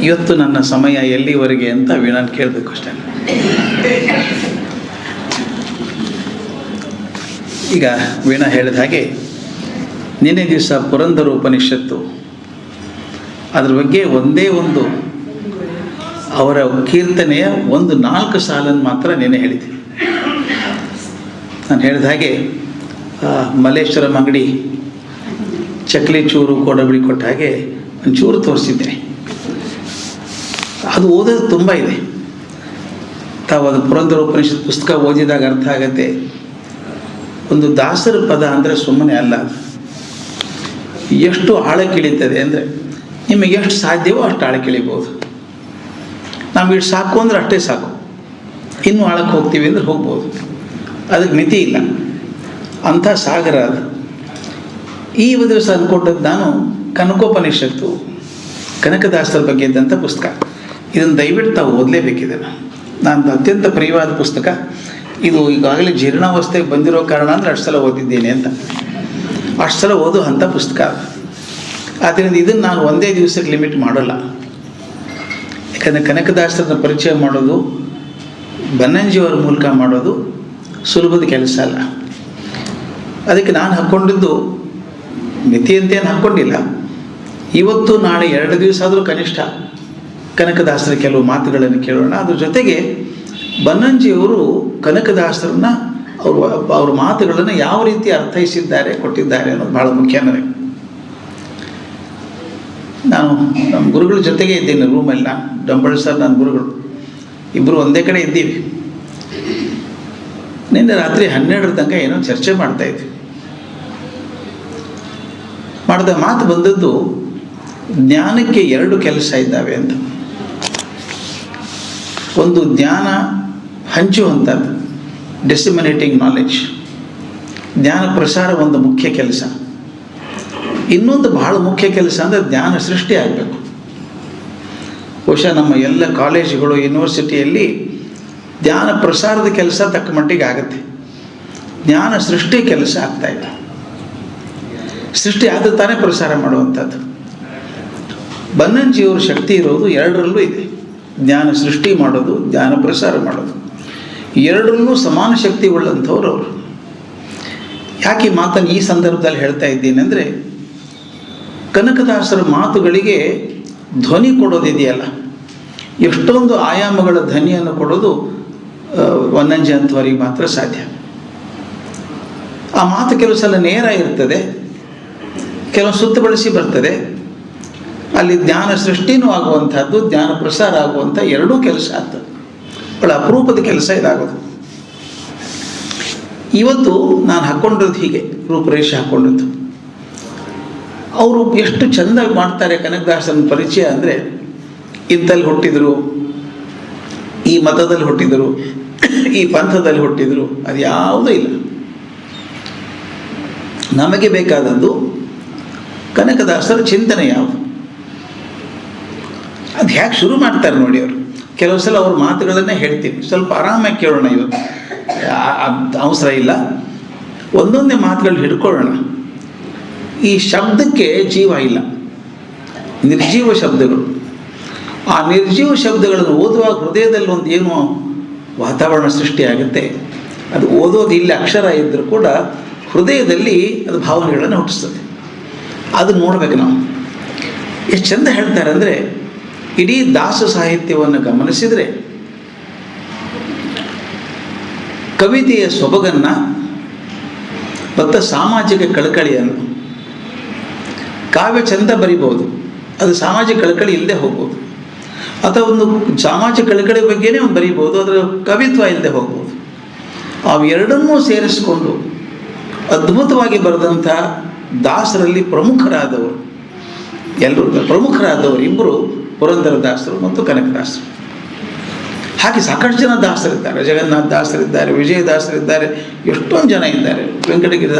ಇವತ್ತು ನನ್ನ ಸಮಯ ಎಲ್ಲಿವರೆಗೆ ಅಂತ ವೀಣಾನ್ ಕೇಳಬೇಕು ಅಷ್ಟೇ. ಈಗ ವೀಣಾ ಹೇಳಿದ ಹಾಗೆ ನಿನ್ನೆ ದಿವಸ ಪುರಂದರ ಉಪನಿಷತ್ತು ಅದ್ರ ಬಗ್ಗೆ ಒಂದೇ ಒಂದು ಅವರ ಕೀರ್ತನೆಯ ಒಂದು 4 ಸಾಲನ್ನು ಮಾತ್ರ ನೆನೆ ಹೇಳಿದ್ದೀನಿ. ನಾನು ಹೇಳಿದ ಹಾಗೆ ಮಲ್ಲೇಶ್ವರಂ ಅಂಗಡಿ ಚಕ್ಲಿ ಚೂರು ಕೋಡಬಳಿ ಕೊಟ್ಟ ಹಾಗೆ ಒಂಚೂರು ತೋರಿಸಿದ್ದೇನೆ. ಅದು ಓದೋದು ತುಂಬ ಇದೆ. ತಾವು ಅದು ಪುರಂದರ ಉಪನಿಷತ್ ಪುಸ್ತಕ ಓದಿದಾಗ ಅರ್ಥ ಆಗತ್ತೆ. ಒಂದು ದಾಸರ ಪದ ಅಂದರೆ ಸುಮ್ಮನೆ ಅಲ್ಲ, ಎಷ್ಟು ಆಳಕ್ಕಿಳಿತದೆ ಅಂದರೆ ನಿಮಗೆ ಎಷ್ಟು ಸಾಧ್ಯವೋ ಅಷ್ಟು ಆಳಕ್ಕಿಳಿಬೋದು. ನಾವು ಇಷ್ಟು ಸಾಕು ಅಂದರೆ ಅಷ್ಟೇ ಸಾಕು, ಇನ್ನೂ ಆಳಕ್ಕೆ ಹೋಗ್ತೀವಿ ಅಂದರೆ ಹೋಗ್ಬೋದು, ಅದಕ್ಕೆ ಮಿತಿ ಇಲ್ಲ. ಅಂಥ ಸಾಗರ ಅದು. ಈ ದಿವಸ ಅಂದ್ಕೊಂಡದ್ದು ನಾನು ಕನಕೋಪನಿಷತ್ತು ಕನಕದಾಸರ ಬಗ್ಗೆ ಇದ್ದಂಥ ಪುಸ್ತಕ. ಇದನ್ನು ದಯವಿಟ್ಟು ತಾವು ಓದಲೇಬೇಕಿದೆ. ನಾನು ಅತ್ಯಂತ ಪ್ರಿಯವಾದ ಪುಸ್ತಕ ಇದು. ಈಗಾಗಲೇ ಜೀರ್ಣಾವಸ್ಥೆಗೆ ಬಂದಿರೋ ಕಾರಣ ಅಂದರೆ ಅಷ್ಟು ಸಲ ಓದಿದ್ದೇನೆ ಅಂತ, ಅಷ್ಟು ಸಲ ಓದೋ ಅಂಥ ಪುಸ್ತಕ. ಆದ್ದರಿಂದ ಇದನ್ನು ನಾನು ಒಂದೇ ದಿವಸಕ್ಕೆ ಲಿಮಿಟ್ ಮಾಡೋಲ್ಲ. ಯಾಕಂದರೆ ಕನಕದಾಸರನ್ನ ಪರಿಚಯ ಮಾಡೋದು ಬನ್ನಂಜಿಯವರ ಮೂಲಕ ಮಾಡೋದು ಸುಲಭದ ಕೆಲಸ ಅಲ್ಲ. ಅದಕ್ಕೆ ನಾನು ಹಾಕ್ಕೊಂಡಿದ್ದು ಮಿತಿಯಂತೇನು ಹಾಕ್ಕೊಂಡಿಲ್ಲ. ಇವತ್ತು ನಾಳೆ 2 ದಿವಸ ಆದರೂ ಕನಿಷ್ಠ ಕನಕದಾಸರ ಕೆಲವು ಮಾತುಗಳನ್ನು ಕೇಳೋಣ. ಅದ್ರ ಜೊತೆಗೆ ಬನ್ನಂಜಿಯವರು ಕನಕದಾಸರನ್ನ ಅವ್ರ ಮಾತುಗಳನ್ನು ಯಾವ ರೀತಿ ಅರ್ಥೈಸಿದ್ದಾರೆ, ಕೊಟ್ಟಿದ್ದಾರೆ ಅನ್ನೋದು ಭಾಳ ಮುಖ್ಯ ನನಗೆ. ನಾನು ನಮ್ಮ ಗುರುಗಳ ಜೊತೆಗೆ ಇದ್ದೀನಿ ರೂಮಲ್ಲಿ. ನಾನು ಡಂಬಳ ಸರ್, ನನ್ನ ಗುರುಗಳು ಇಬ್ಬರು ಒಂದೇ ಕಡೆ ಇದ್ದೀವಿ. ನಿನ್ನೆ ರಾತ್ರಿ 12 ತನಕ ಏನೋ ಚರ್ಚೆ ಮಾಡ್ತಾಯಿದ್ವಿ. ಮಾಡಿದ ಮಾತು ಬಂದದ್ದು ಜ್ಞಾನಕ್ಕೆ 2 ಕೆಲಸ ಇದ್ದಾವೆ ಅಂತ. ಒಂದು ಜ್ಞಾನ ಹಂಚುವಂಥದ್ದು, ಡಿಸಿಮಿನೇಟಿಂಗ್ ನಾಲೆಡ್ಜ್, ಜ್ಞಾನ ಪ್ರಸಾರ ಒಂದು ಮುಖ್ಯ ಕೆಲಸ. ಇನ್ನೊಂದು ಬಹಳ ಮುಖ್ಯ ಕೆಲಸ ಅಂದರೆ ಜ್ಞಾನ ಸೃಷ್ಟಿ ಆಗಬೇಕು. ಬಹುಶಃ ನಮ್ಮ ಎಲ್ಲ ಕಾಲೇಜುಗಳು ಯೂನಿವರ್ಸಿಟಿಯಲ್ಲಿ ಜ್ಞಾನ ಪ್ರಸಾರದ ಕೆಲಸ ತಕ್ಕ ಮಟ್ಟಿಗೆ ಆಗುತ್ತೆ, ಜ್ಞಾನ ಸೃಷ್ಟಿ ಕೆಲಸ ಆಗ್ತಾಯಿಲ್ಲ. ಸೃಷ್ಟಿ ಆದ ತಾನೇ ಪ್ರಸಾರ ಮಾಡುವಂಥದ್ದು. ಬನ್ನಂಜಿಯವ್ರ ಶಕ್ತಿ ಇರೋದು 2ರಲ್ಲೂ ಇದೆ. ಜ್ಞಾನ ಸೃಷ್ಟಿ ಮಾಡೋದು, ಜ್ಞಾನ ಪ್ರಸಾರ ಮಾಡೋದು, 2ರಲ್ಲೂ ಸಮಾನ ಶಕ್ತಿ ಉಳ್ಳಂಥವ್ರು ಅವರು. ಯಾಕೆ ಈ ಮಾತನ್ನು ಈ ಸಂದರ್ಭದಲ್ಲಿ ಹೇಳ್ತಾ ಇದ್ದೀನಿ ಅಂದರೆ, ಕನಕದಾಸರ ಮಾತುಗಳಿಗೆ ಧ್ವನಿ ಕೊಡೋದಿದೆಯಲ್ಲ, ಎಷ್ಟೊಂದು ಆಯಾಮಗಳ ಧ್ವನಿಯನ್ನು ಕೊಡೋದು ಬನ್ನಂಜಿ ಅಂಥವರಿಗೆ ಮಾತ್ರ ಸಾಧ್ಯ. ಆ ಮಾತು ಕೆಲವು ಸಲ ನೇರ ಇರ್ತದೆ, ಕೆಲವು ಸುತ್ತು ಬಳಸಿ ಬರ್ತದೆ. ಅಲ್ಲಿ ಜ್ಞಾನ ಸೃಷ್ಟಿನೂ ಆಗುವಂಥದ್ದು, ಜ್ಞಾನ ಪ್ರಸಾರ ಆಗುವಂಥ 2 ಕೆಲಸ ಆಗ್ತದೆ. ಬಹಳ ಅಪರೂಪದ ಕೆಲಸ ಇದಾಗೋದು. ಇವತ್ತು ನಾನು ಹಾಕ್ಕೊಂಡಿರೋದು ಹೀಗೆ ರೂಪರೇಷೆ ಹಾಕ್ಕೊಂಡಿದ್ದು. ಅವರು ಎಷ್ಟು ಚೆಂದ ಮಾಡ್ತಾರೆ ಕನಕದಾಸನ ಪರಿಚಯ ಅಂದರೆ, ಇಂಥಲ್ಲಿ ಹುಟ್ಟಿದರು, ಈ ಮತದಲ್ಲಿ ಹುಟ್ಟಿದರು, ಈ ಪಂಥದಲ್ಲಿ ಹುಟ್ಟಿದರು, ಅದು ಯಾವುದೂ ಇಲ್ಲ. ನಮಗೆ ಬೇಕಾದದ್ದು ಕನಕದಾಸರ ಚಿಂತನೆ ಯಾವುದು, ಅದು ಹೇಗೆ ಶುರು ಮಾಡ್ತಾರೆ ನೋಡಿ ಅವರು. ಕೆಲವು ಸಲ ಅವ್ರ ಮಾತುಗಳನ್ನೇ ಹೇಳ್ತೀನಿ, ಸ್ವಲ್ಪ ಆರಾಮಾಗಿ ಕೇಳೋಣ. ಇವತ್ತು ಅವಸರ ಇಲ್ಲ, ಒಂದೊಂದೇ ಮಾತುಗಳು ಹಿಡ್ಕೊಳ್ಳೋಣ. ಈ ಶಬ್ದಕ್ಕೆ ಜೀವ ಇಲ್ಲ, ನಿರ್ಜೀವ ಶಬ್ದಗಳು. ಆ ನಿರ್ಜೀವ ಶಬ್ದಗಳನ್ನು ಓದುವಾಗ ಹೃದಯದಲ್ಲಿ ಒಂದು ಏನೋ ವಾತಾವರಣ ಸೃಷ್ಟಿಯಾಗುತ್ತೆ. ಅದು ಓದೋದು ಇಲ್ಲಿ ಅಕ್ಷರ ಇದ್ದರೂ ಕೂಡ ಹೃದಯದಲ್ಲಿ ಅದು ಭಾವನೆಗಳನ್ನು ಹುಟ್ಟಿಸ್ತದೆ. ಅದು ನೋಡ್ಬೇಕು ನಾವು. ಎಷ್ಟು ಚೆಂದ ಹೇಳ್ತಾರೆ ಅಂದರೆ, ಇಡೀ ದಾಸ ಸಾಹಿತ್ಯವನ್ನು ಗಮನಿಸಿದರೆ ಕವಿತೆಯ ಸೊಬಗನ್ನು ಮತ್ತು ಸಾಮಾಜಿಕ ಕಳಕಳಿಯನ್ನು, ಕಾವ್ಯ ಚಂದ ಬರಿಬೋದು, ಅದು ಸಾಮಾಜಿಕ ಕಳಕಳಿ ಇಲ್ಲದೆ ಹೋಗ್ಬೋದು, ಅಥವಾ ಒಂದು ಸಾಮಾಜಿಕ ಕಳಕಳಿ ಬಗ್ಗೆನೇ ಒಂದು ಬರಿಬೋದು, ಅದರ ಕವಿತ್ವ ಇಲ್ಲದೆ ಹೋಗ್ಬೋದು. ಅವೆರಡನ್ನೂ ಸೇರಿಸಿಕೊಂಡು ಅದ್ಭುತವಾಗಿ ಬರೆದಂಥ ದಾಸರಲ್ಲಿ ಪ್ರಮುಖರಾದವರು, ಎಲ್ಲರೂ ಪ್ರಮುಖರಾದವರು ಇಬ್ಬರು ಪುರಂದರ ದಾಸರು ಮತ್ತು ಕನಕದಾಸರು. ಹಾಗೆ ಸಾಕಷ್ಟು ಜನ ದಾಸರಿದ್ದಾರೆ. ಜಗನ್ನಾಥ ದಾಸರಿದ್ದಾರೆ, ವಿಜಯದಾಸರಿದ್ದಾರೆ, ಎಷ್ಟೊಂದು ಜನ ಇದ್ದಾರೆ. ವೆಂಕಟಗಿರಿ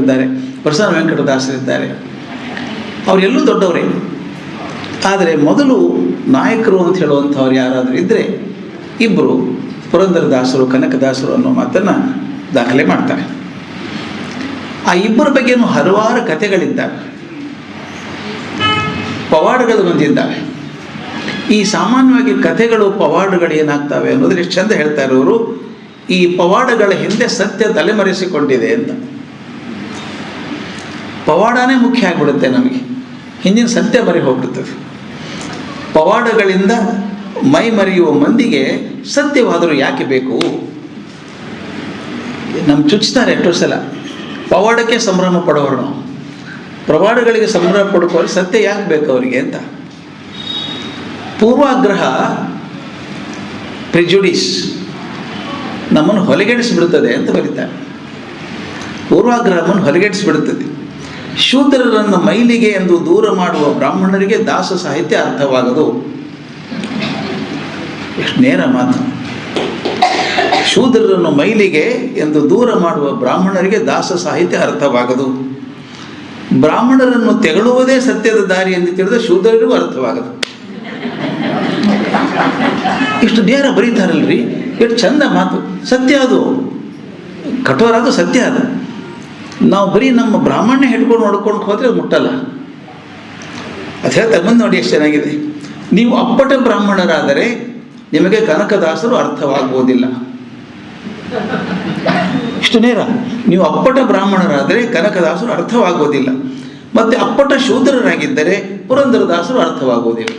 ಇದ್ದಾರೆ, ಪ್ರಸನ್ನ ವೆಂಕಟದಾಸರಿದ್ದಾರೆ. ಅವರೆಲ್ಲೂ ದೊಡ್ಡವರೇ. ಆದರೆ ಮೊದಲು ನಾಯಕರು ಅಂತ ಹೇಳುವಂಥವ್ರು ಯಾರಾದರೂ ಇದ್ದರೆ ಇಬ್ಬರು ಪುರಂದರದಾಸರು, ಕನಕದಾಸರು ಅನ್ನೋ ಮಾತನ್ನು ದಾಖಲೆ ಮಾಡ್ತಾರೆ. ಆ ಇಬ್ಬರ ಬಗ್ಗೆನೂ ಹಲವಾರು ಕಥೆಗಳಿದ್ದಾವೆ, ಪವಾಡಗಳು ಬಂದಿದ್ದಾವೆ. ಈ ಸಾಮಾನ್ಯವಾಗಿ ಕಥೆಗಳು ಪವಾಡಗಳು ಏನಾಗ್ತವೆ ಅನ್ನೋದ್ರೆ ಎಷ್ಟು ಚಂದ ಹೇಳ್ತಾ ಇರೋರು, ಈ ಪವಾಡಗಳ ಹಿಂದೆ ಸತ್ಯ ತಲೆಮರೆಸಿಕೊಂಡಿದೆ ಅಂತ. ಪವಾಡನೇ ಮುಖ್ಯ ಆಗಿಬಿಡುತ್ತೆ ನಮಗೆ, ಹಿಂದಿನ ಸತ್ಯ ಮರೆ ಹೋಗ್ಬಿಡ್ತದೆ. ಪವಾಡಗಳಿಂದ ಮೈ ಮರೆಯುವ ಮಂದಿಗೆ ಸತ್ಯವಾದರೂ ಯಾಕೆ ಬೇಕು? ನಮ್ಮ ಚುಚ್ತಾರೆ ಎಷ್ಟೋ ಸಲ. ಪವಾಡಕ್ಕೆ ಸಂಭ್ರಮ ಪಡೋರು ನಾವು, ಪವಾಡಗಳಿಗೆ ಸಂಭ್ರಮ ಪಡ್ಕೋರು ಸತ್ಯ ಯಾಕೆ ಬೇಕು ಅವರಿಗೆ ಅಂತ. ಪೂರ್ವಾಗ್ರಹ, ಪ್ರಿಜುಡಿಸ್ ನಮ್ಮನ್ನು ಹೊಲಗೆಡಿಸಿಬಿಡುತ್ತದೆ ಅಂತ ಬರೀತಾರೆ. ಪೂರ್ವಾಗ್ರಹವನ್ನು ಹೊಲಗೆಡಿಸಿಬಿಡುತ್ತದೆ. ಶೂದ್ರರನ್ನು ಮೈಲಿಗೆ ಎಂದು ದೂರ ಮಾಡುವ ಬ್ರಾಹ್ಮಣರಿಗೆ ದಾಸ ಸಾಹಿತ್ಯ ಅರ್ಥವಾಗದು. ಎಷ್ಟು ನೇರ ಮಾತು. ಶೂದ್ರರನ್ನು ಮೈಲಿಗೆ ಎಂದು ದೂರ ಮಾಡುವ ಬ್ರಾಹ್ಮಣರಿಗೆ ದಾಸ ಸಾಹಿತ್ಯ ಅರ್ಥವಾಗದು. ಬ್ರಾಹ್ಮಣರನ್ನು ತೆಗಳುವುದೇ ಸತ್ಯದ ದಾರಿ ಎಂದು ತಿಳಿದ ಶೂದ್ರರಿಗೂ ಅರ್ಥವಾಗದು. ಇಷ್ಟು ನೇರ ಬರೀತಾರಲ್ರಿ, ಎಷ್ಟು ಚಂದ ಮಾತು. ಸತ್ಯ ಅದು, ಕಠೋರ ಅದು, ಸತ್ಯ ಅದು. ನಾವು ಬರೀ ನಮ್ಮ ಬ್ರಾಹ್ಮಣ್ಯ ಹಿಡ್ಕೊಂಡು ನೋಡ್ಕೊಂಡು ಹೋದರೆ ಅದು ಮುಟ್ಟಲ್ಲ. ಅದು ಹೇಳ್ತಾರೆ ಮುಂದೆ ನೋಡಿ ಎಷ್ಟು ಚೆನ್ನಾಗಿದೆ. ನೀವು ಅಪ್ಪಟ ಬ್ರಾಹ್ಮಣರಾದರೆ ನಿಮಗೆ ಕನಕದಾಸರು ಅರ್ಥವಾಗುವುದಿಲ್ಲ. ಇಷ್ಟು ನೇರ. ನೀವು ಅಪ್ಪಟ ಬ್ರಾಹ್ಮಣರಾದರೆ ಕನಕದಾಸರು ಅರ್ಥವಾಗುವುದಿಲ್ಲ. ಮತ್ತು ಅಪ್ಪಟ ಶೂದ್ರರಾಗಿದ್ದರೆ ಪುರಂದರದಾಸರು ಅರ್ಥವಾಗುವುದಿಲ್ಲ.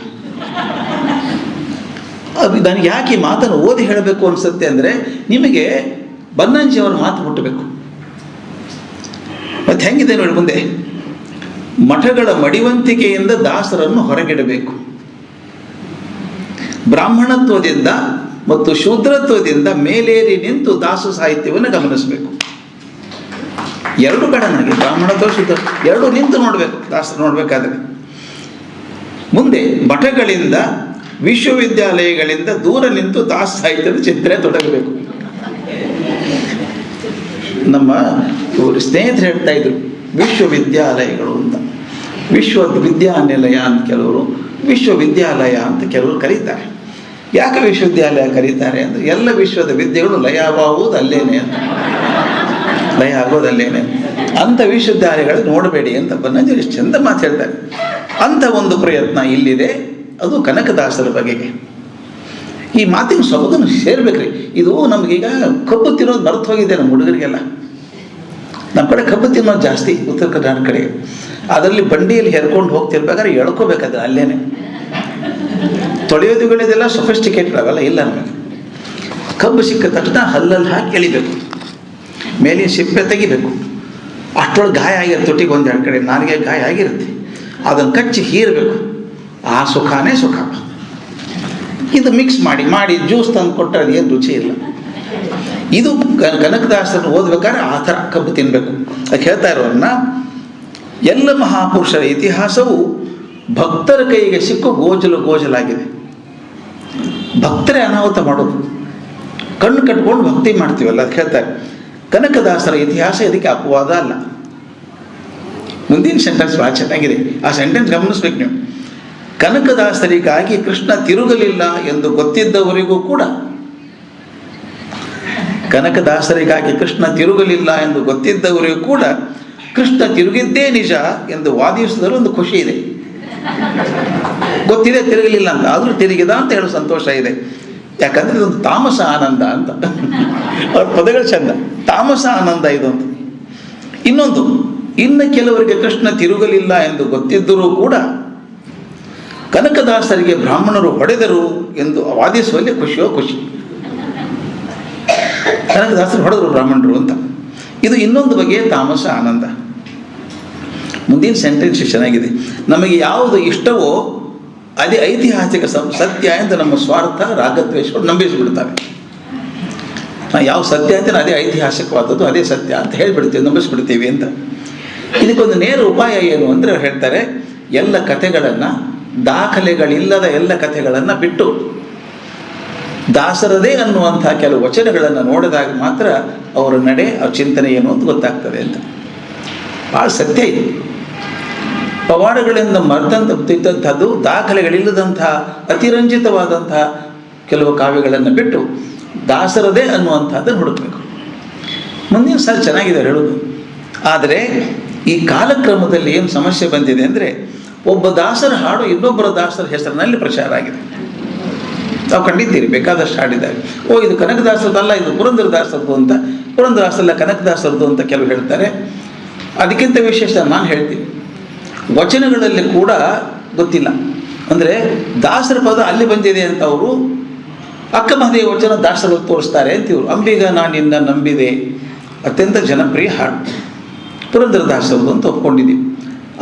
ನನಗೆ ಯಾಕೆ ಈ ಮಾತನ್ನು ಓದಿ ಹೇಳಬೇಕು ಅನಿಸುತ್ತೆ ಅಂದರೆ, ನಿಮಗೆ ಬನ್ನಂಜಿಯವರ ಮಾತು ಮುಟ್ಟಬೇಕು. ಮತ್ತು ಹೆಂಗಿದೆ ನೋಡಿ ಮುಂದೆ, ಮಠಗಳ ಮಡಿವಂತಿಕೆಯಿಂದ ದಾಸರನ್ನು ಹೊರಗಿಡಬೇಕು. ಬ್ರಾಹ್ಮಣತ್ವದಿಂದ ಮತ್ತು ಶೂದ್ರತ್ವದಿಂದ ಮೇಲೇರಿ ನಿಂತು ದಾಸ ಸಾಹಿತ್ಯವನ್ನು ಗಮನಿಸಬೇಕು. ಎರಡು ಬೇಡ ನನಗೆ, ಬ್ರಾಹ್ಮಣತ್ವ ಶೂದ್ರ ಎರಡು ನಿಂತು ನೋಡಬೇಕು. ದಾಸರು ನೋಡಬೇಕಾದ್ರೆ ಮುಂದೆ ಮಠಗಳಿಂದ ವಿಶ್ವವಿದ್ಯಾಲಯಗಳಿಂದ ದೂರ ನಿಂತು ದಾಸ ಸಾಹಿತ್ಯದ ಚಿಂತನೆ ತೊಡಗಬೇಕು. ನಮ್ಮ ಸ್ನೇಹಿತರು ಹೇಳ್ತಾ ಇದ್ರು ವಿಶ್ವವಿದ್ಯಾಲಯಗಳು ಅಂತ. ವಿಶ್ವವಿದ್ಯಾನಿಲಯ ಅಂತ ಕೆಲವರು, ವಿಶ್ವವಿದ್ಯಾಲಯ ಅಂತ ಕೆಲವರು ಕರೀತಾರೆ. ಯಾಕೆ ವಿಶ್ವವಿದ್ಯಾಲಯ ಕರೀತಾರೆ ಅಂದರೆ, ಎಲ್ಲ ವಿಶ್ವದ ವಿದ್ಯೆಗಳು ಲಯವಾಗುವುದು ಅಲ್ಲೇನೆ ಅಂತ, ಲಯ ಆಗೋದು ಅಲ್ಲೇನೆ. ಅಂಥ ವಿಶ್ವವಿದ್ಯಾಲಯಗಳು ನೋಡಬೇಡಿ ಅಂತ ಬನ್ನಂಜಿ ಎಷ್ಟು ಚಂದ ಮಾತು ಹೇಳ್ತಾರೆ. ಅಂಥ ಒಂದು ಪ್ರಯತ್ನ ಇಲ್ಲಿದೆ, ಅದು ಕನಕದಾಸರ ಬಗೆಗೆ. ಈ ಮಾತಿನ ಸೊಬಗನ್ನು ಸೇರ್ಬೇಕ್ರಿ. ಇದು ನಮಗೀಗ ಕಬ್ಬು ತಿನ್ನೋದು ಮರೆತು ಹೋಗಿದೆ ನಮ್ಮ ಹುಡುಗರಿಗೆಲ್ಲ. ನಮ್ಮ ಕಡೆ ಕಬ್ಬು ತಿನ್ನೋದು ಜಾಸ್ತಿ, ಉತ್ತರ ಕರ್ನಾಟಕ ಕಡೆಗೆ. ಅದರಲ್ಲಿ ಬಂಡಿಯಲ್ಲಿ ಹೆರ್ಕೊಂಡು ಹೋಗ್ತಿರ್ಬೇಕಾದ್ರೆ ಎಳ್ಕೋಬೇಕಾದ್ರೆ ಅಲ್ಲೇನೆ. ತೊಳೆಯೋದುಗಳಿದೆಲ್ಲ ಸೊಫಿಸ್ಟಿಕೇಟೆಡ್ ಅವೆಲ್ಲ ಇಲ್ಲ ನಮಗೆ. ಕಬ್ಬು ಸಿಕ್ಕ ತಕ್ಷಣ ಹಲ್ಲಲ್ಲಿ ಹಾಕಿ ಎಳಿಬೇಕು, ಮೇಲಿನ ಸಿಪ್ಪೆ ತೆಗಿಬೇಕು. ಅಷ್ಟೊಳಗೆ ಗಾಯ ಆಗಿರುತ್ತೆ, ತೊಟ್ಟಿಗೆ ಒಂದೆರಡು ಕಡೆ ನಾಲಿಗೆ ಗಾಯ ಆಗಿರುತ್ತೆ, ಅದನ್ನು ಕಚ್ಚಿ ಹೀರಬೇಕು. ಆ ಸುಖಾನೇ ಸುಖ. ಇದು ಮಿಕ್ಸ್ ಮಾಡಿ ಮಾಡಿ ಜ್ಯೂಸ್ ತಂದು ಕೊಟ್ಟರೆ ಅದು ಏನು ರುಚಿ ಇಲ್ಲ. ಇದು ಕನಕದಾಸರನ್ನು ಓದ್ಬೇಕಾದ್ರೆ ಆ ಥರ ಕಬ್ಬು ತಿನ್ನಬೇಕು. ಅದಕ್ಕೆ ಹೇಳ್ತಾ ಇರೋರನ್ನ, ಎಲ್ಲ ಮಹಾಪುರುಷರ ಇತಿಹಾಸವು ಭಕ್ತರ ಕೈಗೆ ಸಿಕ್ಕು ಗೋಜಲಾಗಿದೆ. ಭಕ್ತರೇ ಅನಾಹುತ ಮಾಡೋದು, ಕಣ್ಣು ಕಟ್ಕೊಂಡು ಭಕ್ತಿ ಮಾಡ್ತೀವಲ್ಲ. ಅದಕ್ಕೆ ಹೇಳ್ತಾರೆ ಕನಕದಾಸರ ಇತಿಹಾಸ ಇದಕ್ಕೆ ಅಪವಾದ ಅಲ್ಲ. ಮುಂದಿನ ಸೆಂಟೆನ್ಸ್ ಭಾಳ ಚೆನ್ನಾಗಿದೆ, ಆ ಸೆಂಟೆನ್ಸ್ ಗಮನಿಸ್ಬೇಕು ನೀವು. ಕನಕದಾಸರಿಗಾಗಿ ಕೃಷ್ಣ ತಿರುಗಲಿಲ್ಲ ಎಂದು ಗೊತ್ತಿದ್ದವರಿಗೂ ಕೂಡ, ಕನಕದಾಸರಿಗಾಗಿ ಕೃಷ್ಣ ತಿರುಗಲಿಲ್ಲ ಎಂದು ಗೊತ್ತಿದ್ದವರಿಗೂ ಕೂಡ ಕೃಷ್ಣ ತಿರುಗಿದ್ದೇ ನಿಜ ಎಂದು ವಾದಿಸಿದರೂ ಒಂದು ಖುಷಿ ಇದೆ. ಗೊತ್ತಿದೆ ತಿರುಗಲಿಲ್ಲ ಅಂತ, ಆದರೂ ತಿರುಗಿದ ಅಂತ ಹೇಳೋ ಸಂತೋಷ ಇದೆ. ಯಾಕಂದರೆ ಇದೊಂದು ತಾಮಸ ಆನಂದ ಅಂತ. ಅವ್ರ ಪದಗಳು ಚಂದ, ತಾಮಸ ಆನಂದ ಇದೊಂದು. ಇನ್ನೊಂದು, ಇನ್ನು ಕೆಲವರಿಗೆ ಕೃಷ್ಣ ತಿರುಗಲಿಲ್ಲ ಎಂದು ಗೊತ್ತಿದ್ದರೂ ಕೂಡ ಕನಕದಾಸರಿಗೆ ಬ್ರಾಹ್ಮಣರು ಹೊಡೆದರು ಎಂದು ವಾದಿಸುವಲ್ಲಿ ಖುಷಿಯೋ ಖುಷಿ. ಕನಕದಾಸರು ಹೊಡೆದರು ಬ್ರಾಹ್ಮಣರು ಅಂತ. ಇದು ಇನ್ನೊಂದು ಬಗೆಯ ತಾಮಸ ಆನಂದ. ಮುಂದಿನ ಸೆಂಟೆನ್ಸ್ ಚೆನ್ನಾಗಿದೆ. ನಮಗೆ ಯಾವುದು ಇಷ್ಟವೋ ಅದೇ ಐತಿಹಾಸಿಕ ಸತ್ಯ ಅಂತ ನಮ್ಮ ಸ್ವಾರ್ಥ ರಾಗದ್ವೇಷಗಳು ನಂಬಿಸಿಬಿಡ್ತಾರೆ. ನಾವು ಯಾವ ಸತ್ಯ ಅಂತಾನೆ ಅದೇ ಐತಿಹಾಸಿಕವಾದದ್ದು, ಅದೇ ಸತ್ಯ ಅಂತ ಹೇಳಿಬಿಡ್ತೀವಿ, ನಂಬಿಸ್ಬಿಡ್ತೀವಿ ಅಂತ. ಇದಕ್ಕೊಂದು ನೇರ ಉಪಾಯ ಏನು ಅಂದರೆ ಹೇಳ್ತಾರೆ, ಎಲ್ಲ ಕಥೆಗಳನ್ನು, ದಾಖಲೆಗಳಿಲ್ಲದ ಎಲ್ಲ ಕಥೆಗಳನ್ನು ಬಿಟ್ಟು ದಾಸರದೇ ಅನ್ನುವಂಥ ಕೆಲವು ವಚನಗಳನ್ನು ನೋಡಿದಾಗ ಮಾತ್ರ ಅವರ ನಡೆ, ಅವ್ರ ಚಿಂತನೆ ಏನು ಅಂತ ಗೊತ್ತಾಗ್ತದೆ ಅಂತ. ಭಾಳ ಸತ್ಯ ಇದೆ. ಪವಾಡಗಳಿಂದ ಮರೆತಂಥದ್ದು, ದಾಖಲೆಗಳಿಲ್ಲದಂಥ ಅತಿರಂಜಿತವಾದಂಥ ಕೆಲವು ಕಾವ್ಯಗಳನ್ನು ಬಿಟ್ಟು ದಾಸರದೇ ಅನ್ನುವಂಥದ್ದನ್ನು ಹುಡುಕಬೇಕು. ಮುಂದಿನ ಸಾಲ ಚೆನ್ನಾಗಿದೆ ಹೇಳೋದು. ಆದರೆ ಈ ಕಾಲಕ್ರಮದಲ್ಲಿ ಏನು ಸಮಸ್ಯೆ ಬಂದಿದೆ ಅಂದರೆ, ಒಬ್ಬ ದಾಸರ ಹಾಡು ಇನ್ನೊಬ್ಬರ ದಾಸರ ಹೆಸರಿನಲ್ಲಿ ಪ್ರಚಾರ ಆಗಿದೆ. ತಾವು ಕಂಡಿದ್ದೀರಿ, ಬೇಕಾದಷ್ಟು ಹಾಡಿದ್ದಾರೆ. ಇದು ಕನಕದಾಸರದಲ್ಲ, ಇದು ಪುರಂದರದಾಸರದು ಅಂತ, ಪುರಂದರದಾಸಲ್ಲ ಕನಕದಾಸರದು ಅಂತ ಕೆಲವು ಹೇಳ್ತಾರೆ. ಅದಕ್ಕಿಂತ ವಿಶೇಷ ನಾನು ಹೇಳ್ತೀನಿ, ವಚನಗಳಲ್ಲಿ ಕೂಡ ಗೊತ್ತಿಲ್ಲ. ಅಂದರೆ ದಾಸರ ಪದ ಅಲ್ಲಿ ಬಂದಿದೆ ಅಂತ ಅವರು ಅಕ್ಕಮಹದೇವ ವಚನ ದಾಸರು ತೋರಿಸ್ತಾರೆ ಅಂತ ಇವರು. ಅಂಬಿಗ ನಾನಿನ್ನ ನಂಬಿದೆ ಅತ್ಯಂತ ಜನಪ್ರಿಯ ಹಾಡು, ಪುರಂದರದಾಸರದು ಅಂತ ಒಪ್ಕೊಂಡಿದ್ದೀವಿ.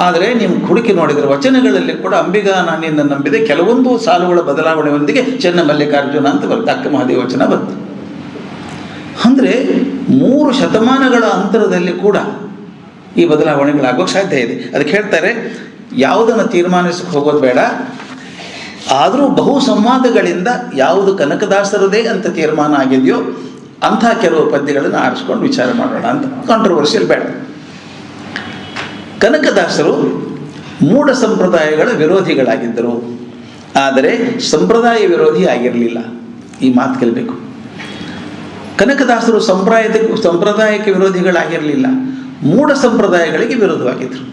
ಆದರೆ ನೀವು ಹುಡುಕಿ ನೋಡಿದರೆ ವಚನಗಳಲ್ಲಿ ಕೂಡ ಅಂಬಿಗ ನಾನಿನ್ನ ನಂಬಿದೆ ಕೆಲವೊಂದು ಸಾಲುಗಳ ಬದಲಾವಣೆಯೊಂದಿಗೆ ಚೆನ್ನ ಮಲ್ಲಿಕಾರ್ಜುನ ಅಂತ ಬರುತ್ತೆ, ಅಕ್ಕಮಹದೇವ ವಚನ ಬರುತ್ತೆ. ಅಂದರೆ 3 ಶತಮಾನಗಳ ಅಂತರದಲ್ಲಿ ಕೂಡ ಈ ಬದಲಾವಣೆಗಳಾಗೋಕ್ಕೆ ಸಾಧ್ಯ ಇದೆ. ಅದಕ್ಕೆ ಹೇಳ್ತಾರೆ, ಯಾವುದನ್ನು ತೀರ್ಮಾನಿಸಕ್ಕೆ ಹೋಗೋದು ಬೇಡ, ಆದರೂ ಬಹು ಸಂವಾದಗಳಿಂದ ಯಾವುದು ಕನಕದಾಸರದೇ ಅಂತ ತೀರ್ಮಾನ ಆಗಿದೆಯೋ ಅಂಥ ಕೆಲವು ಪದ್ಯಗಳನ್ನು ಆರಿಸ್ಕೊಂಡು ವಿಚಾರ ಮಾಡೋಣ ಅಂತ. ಕಾಂಟ್ರವರ್ಸಿಯಲ್ ಬೇಡ. ಕನಕದಾಸರು ಮೂಢ ಸಂಪ್ರದಾಯಗಳ ವಿರೋಧಿಗಳಾಗಿದ್ದರು, ಆದರೆ ಸಂಪ್ರದಾಯ ವಿರೋಧಿ ಆಗಿರಲಿಲ್ಲ. ಈ ಮಾತು ಕೇಳಬೇಕು. ಕನಕದಾಸರು ಸಂಪ್ರದಾಯಕ್ಕೆ ವಿರೋಧಿಗಳಾಗಿರಲಿಲ್ಲ, ಮೂಢ ಸಂಪ್ರದಾಯಗಳಿಗೆ ವಿರೋಧವಾಗಿದ್ದರು.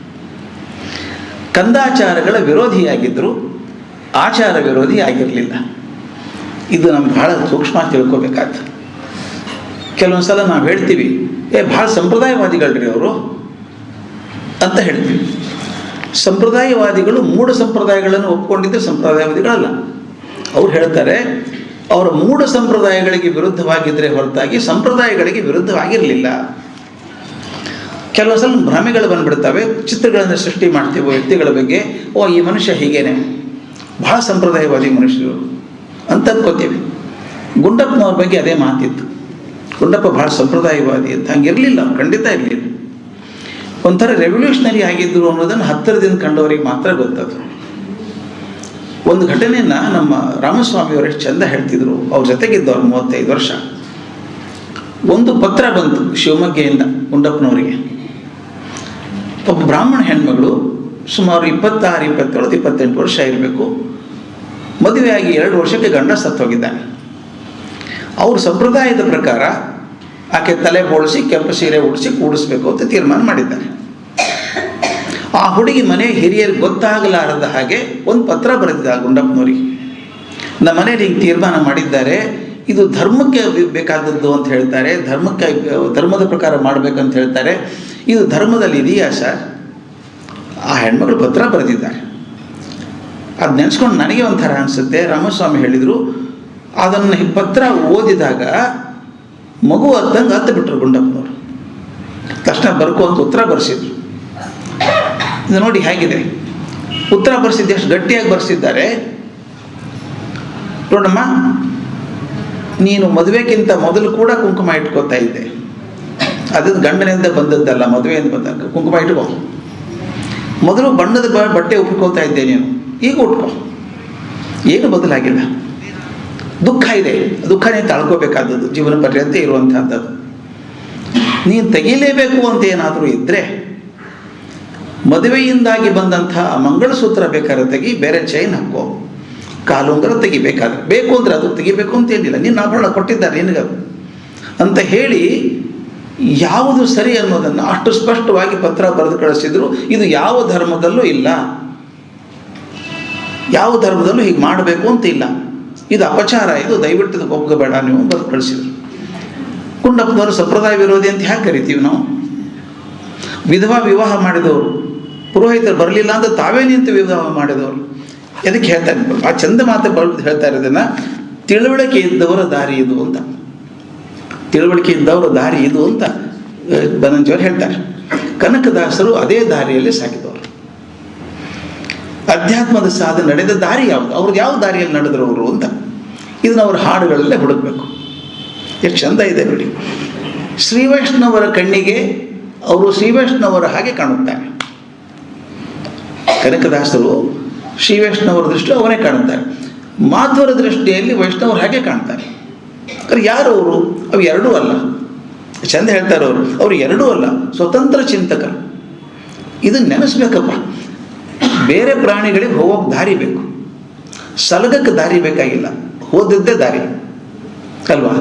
ಕಂದಾಚಾರಗಳ ವಿರೋಧಿಯಾಗಿದ್ದರು, ಆಚಾರ ವಿರೋಧಿ ಆಗಿರಲಿಲ್ಲ. ಇದು ನಮ್ಗೆ ಭಾಳ ಸೂಕ್ಷ್ಮ ತಿಳ್ಕೊಬೇಕಾಗ್ತದೆ. ಕೆಲವೊಂದು ಸಲ ನಾವು ಹೇಳ್ತೀವಿ, ಭಾಳ ಸಂಪ್ರದಾಯವಾದಿಗಳ್ರಿ ಅವರು ಅಂತ ಹೇಳ್ತೀವಿ. ಸಂಪ್ರದಾಯವಾದಿಗಳು ಮೂಢ ಸಂಪ್ರದಾಯಗಳನ್ನು ಒಪ್ಕೊಂಡಿದ್ದರೆ ಸಂಪ್ರದಾಯವಾದಿಗಳಲ್ಲ. ಅವ್ರು ಹೇಳ್ತಾರೆ, ಅವರ ಮೂಢ ಸಂಪ್ರದಾಯಗಳಿಗೆ ವಿರುದ್ಧವಾಗಿದ್ದರೆ ಹೊರತಾಗಿ ಸಂಪ್ರದಾಯಗಳಿಗೆ ವಿರುದ್ಧವಾಗಿರಲಿಲ್ಲ. ಕೆಲವು ಸಲ ಭ್ರಮೆಗಳು ಬಂದುಬಿಡ್ತವೆ, ಚಿತ್ರಗಳನ್ನು ಸೃಷ್ಟಿ ಮಾಡ್ತೀವಿ ವ್ಯಕ್ತಿಗಳ ಬಗ್ಗೆ. ಈ ಮನುಷ್ಯ ಹೀಗೇನೆ, ಭಾಳ ಸಂಪ್ರದಾಯವಾದಿ ಮನುಷ್ಯರು ಅಂತ ಅಂದ್ಕೋತೀವಿ. ಗುಂಡಪ್ಪನವ್ರ ಬಗ್ಗೆ ಅದೇ ಮಾತಿತ್ತು, ಗುಂಡಪ್ಪ ಭಾಳ ಸಂಪ್ರದಾಯವಾದಿ ಅಂತ. ಹಂಗಿರಲಿಲ್ಲ, ಖಂಡಿತ ಇರಲಿಲ್ಲ. ಒಂಥರ ರೆವಲ್ಯೂಷನರಿ ಆಗಿದ್ದರು ಅನ್ನೋದನ್ನು ಹತ್ತಿರದಿಂದ ಕಂಡವರಿಗೆ ಮಾತ್ರ ಗೊತ್ತದು. ಒಂದು ಘಟನೆಯನ್ನು ನಮ್ಮ ರಾಮಸ್ವಾಮಿಯವರು ಎಷ್ಟು ಚೆಂದ ಹೇಳ್ತಿದ್ರು, ಅವ್ರ ಜೊತೆಗಿದ್ದವ್ರು 35 ವರ್ಷ. ಒಂದು ಪತ್ರ ಬಂತು ಶಿವಮೊಗ್ಗೆಯಿಂದ ಗುಂಡಪ್ಪನವರಿಗೆ. ಒಬ್ಬ ಬ್ರಾಹ್ಮಣ ಹೆಣ್ಮಗಳು, ಸುಮಾರು 26, 27, 28 ವರ್ಷ ಇರಬೇಕು, ಮದುವೆಯಾಗಿ 2 ವರ್ಷಕ್ಕೆ ಗಂಡ ಸತ್ತೋಗಿದ್ದಾನೆ. ಅವ್ರ ಸಂಪ್ರದಾಯದ ಪ್ರಕಾರ ಆಕೆ ತಲೆ ಬೋಳಿಸಿ ಕೆಂಪು ಸೀರೆ ಉಡಿಸಿ ಕೂಡಿಸ್ಬೇಕು ಅಂತ ತೀರ್ಮಾನ ಮಾಡಿದ್ದಾರೆ. ಆ ಹುಡುಗಿ ಮನೆ ಹಿರಿಯರಿಗೆ ಗೊತ್ತಾಗಲಾರದ ಹಾಗೆ ಒಂದು ಪತ್ರ ಬರೆದಿದ್ದ ಗುಂಡಪ್ಪನವರಿಗೆ. ನಮ್ಮ ಮನೇಲಿ ಹಿಂಗೆ ತೀರ್ಮಾನ ಮಾಡಿದ್ದಾರೆ, ಇದು ಧರ್ಮಕ್ಕೆ ಬೇಕಾದದ್ದು ಅಂತ ಹೇಳ್ತಾರೆ, ಧರ್ಮದ ಪ್ರಕಾರ ಮಾಡಬೇಕಂತ ಹೇಳ್ತಾರೆ, ಇದು ಧರ್ಮದಲ್ಲಿ ಇದೆಯಾ ಸರ್? ಆ ಹೆಣ್ಮಗಳು ಪತ್ರ ಬರೆದಿದ್ದಾರೆ. ಅದು ನೆನೆಸ್ಕೊಂಡು ನನಗೆ ಒಂಥರ ಅನಿಸುತ್ತೆ. ರಾಮಸ್ವಾಮಿ ಹೇಳಿದರು, ಅದನ್ನು ಪತ್ರ ಓದಿದಾಗ ಮಗು ಹತ್ತಂಗೆ ಹತ್ತು ಬಿಟ್ಟರು ಗುಂಡಪ್ಪನವರು. ತಕ್ಷಣ ಬರ್ಕೋಂತ ಉತ್ತರ ಬರೆಸಿದ್ರು. ಇದು ನೋಡಿ ಹೇಗಿದೆ, ಉತ್ತರ ಬರೆಸಿದ್ದು ಎಷ್ಟು ಗಟ್ಟಿಯಾಗಿ ಬರೆಸಿದ್ದಾರೆ ನೋಡಮ್ಮ. ನೀನು ಮದುವೆಗಿಂತ ಮೊದಲು ಕೂಡ ಕುಂಕುಮ ಇಟ್ಕೋತಾ ಇದ್ದೆ, ಅದನ್ನು ಗಂಡನಿಂದ ಬಂದದ್ದಲ್ಲ, ಮದುವೆಯಿಂದ ಬಂದಾಗ ಕುಂಕುಮ ಇಟ್ಕೋ. ಮೊದಲು ಬಣ್ಣದ ಬಟ್ಟೆ ಉಟ್ಕೋತಾ ಇದ್ದೆ ನೀನು, ಈಗ ಉಟ್ಕೋ. ಏನು ಬದಲಾಗಿಲ್ಲ. ದುಃಖ ಇದೆ, ದುಃಖನೇ ತಾಳ್ಕೋಬೇಕಾದದ್ದು, ಜೀವನ ಪರ್ಯಂತ ಇರುವಂಥದ್ದು. ನೀನು ತೆಗೀಲೇಬೇಕು ಅಂತ ಏನಾದರೂ ಇದ್ದರೆ ಮದುವೆಯಿಂದಾಗಿ ಬಂದಂಥ ಮಂಗಳಸೂತ್ರ ಬೇಕಾದ್ರೆ ತೆಗಿ, ಬೇರೆ ಚೈನ್ ಹಾಕೋ, ಕಾಲುಂಗರ ತೆಗಿಬೇಕಾದ್ರೆ, ಬೇಕು ಅಂದರೆ ಅದು ತೆಗಿಬೇಕು ಅಂತೇನಿಲ್ಲ, ನೀನು ಆಭರಣ ಕೊಟ್ಟಿದ್ದಾರೆ ನಿನಗದು ಅಂತ ಹೇಳಿ ಯಾವುದು ಸರಿ ಅನ್ನೋದನ್ನು ಅಷ್ಟು ಸ್ಪಷ್ಟವಾಗಿ ಪತ್ರ ಬರೆದು ಕಳಿಸಿದ್ರು. ಇದು ಯಾವ ಧರ್ಮದಲ್ಲೂ ಇಲ್ಲ, ಯಾವ ಧರ್ಮದಲ್ಲೂ ಹೀಗೆ ಮಾಡಬೇಕು ಅಂತ ಇಲ್ಲ, ಇದು ಅಪಚಾರ, ಇದು ದಯವಿಟ್ಟು ಒಪ್ಪಬೇಡ ನೀವು ಬರೆದು ಕಳಿಸಿದ್ರು. ಗುಂಡಪ್ಪನವರು ಸಂಪ್ರದಾಯ ವಿರೋಧಿ ಅಂತ ಯಾಕೆ ಕರಿತೀವಿ ನಾವು? ವಿಧವಾ ವಿವಾಹ ಮಾಡಿದವರು, ಪುರೋಹಿತರು ಬರಲಿಲ್ಲ ಅಂತ ತಾವೇ ನಿಂತು ವಿವಾಹ ಮಾಡಿದವರು. ಎದಕ್ಕೆ ಹೇಳ್ತಾರೆ? ಆ ಚಂದ ಮಾತು ಬರೆದು ಹೇಳ್ತಾ ಇರೋದನ್ನು, ತಿಳುವಳಿಕೆ ಇದ್ದವರ ದಾರಿ ಇದು ಅಂತ, ತಿಳುವಳಿಕೆ ಇದ್ದವರ ದಾರಿ ಇದು ಅಂತ ಬನಂಜಿಯವರು ಹೇಳ್ತಾರೆ. ಕನಕದಾಸರು ಅದೇ ದಾರಿಯಲ್ಲಿ ಸಾಗಿದವರು. ಅಧ್ಯಾತ್ಮದ ಸಾಧನೆ ನಡೆದ ದಾರಿ ಯಾವುದು, ಅವ್ರದ್ದು ಯಾವ ದಾರಿಯಲ್ಲಿ ನಡೆದ್ರು ಅವರು ಅಂತ ಇದನ್ನು ಅವ್ರ ಹಾಡುಗಳಲ್ಲೇ ಹುಡುಕಬೇಕು. ಎಷ್ಟು ಚಂದ ಇದೆ ನೋಡಿ. ಶ್ರೀ ವೈಷ್ಣವರ ಕಣ್ಣಿಗೆ ಅವರು ಶ್ರೀ ವೈಷ್ಣವರ ಹಾಗೆ ಕಾಣುತ್ತಾರೆ. ಕನಕದಾಸರು ಶ್ರೀ ವೈಷ್ಣವರ ದೃಷ್ಟಿ ಅವನೇ ಕಾಣುತ್ತಾರೆ, ಮಾಧ್ವರ ದೃಷ್ಟಿಯಲ್ಲಿ ವೈಷ್ಣವರು ಹಾಗೆ ಕಾಣ್ತಾರೆ. ಯಾರು ಅವರು? ಅವು ಎರಡೂ ಅಲ್ಲ. ಚಂದ ಹೇಳ್ತಾರೆ ಅವರು ಎರಡೂ ಅಲ್ಲ, ಸ್ವತಂತ್ರ ಚಿಂತಕರು. ಇದನ್ನು ನೆನೆಸ್ಬೇಕಪ್ಪ. ಬೇರೆ ಪ್ರಾಣಿಗಳಿಗೆ ಹೋಗೋಕೆ ದಾರಿ ಬೇಕು, ಸಲಗಕ್ಕೆ ದಾರಿ ಬೇಕಾಗಿಲ್ಲ, ಹೋದದ್ದೇ ದಾರಿ ಅಲ್ವಾ?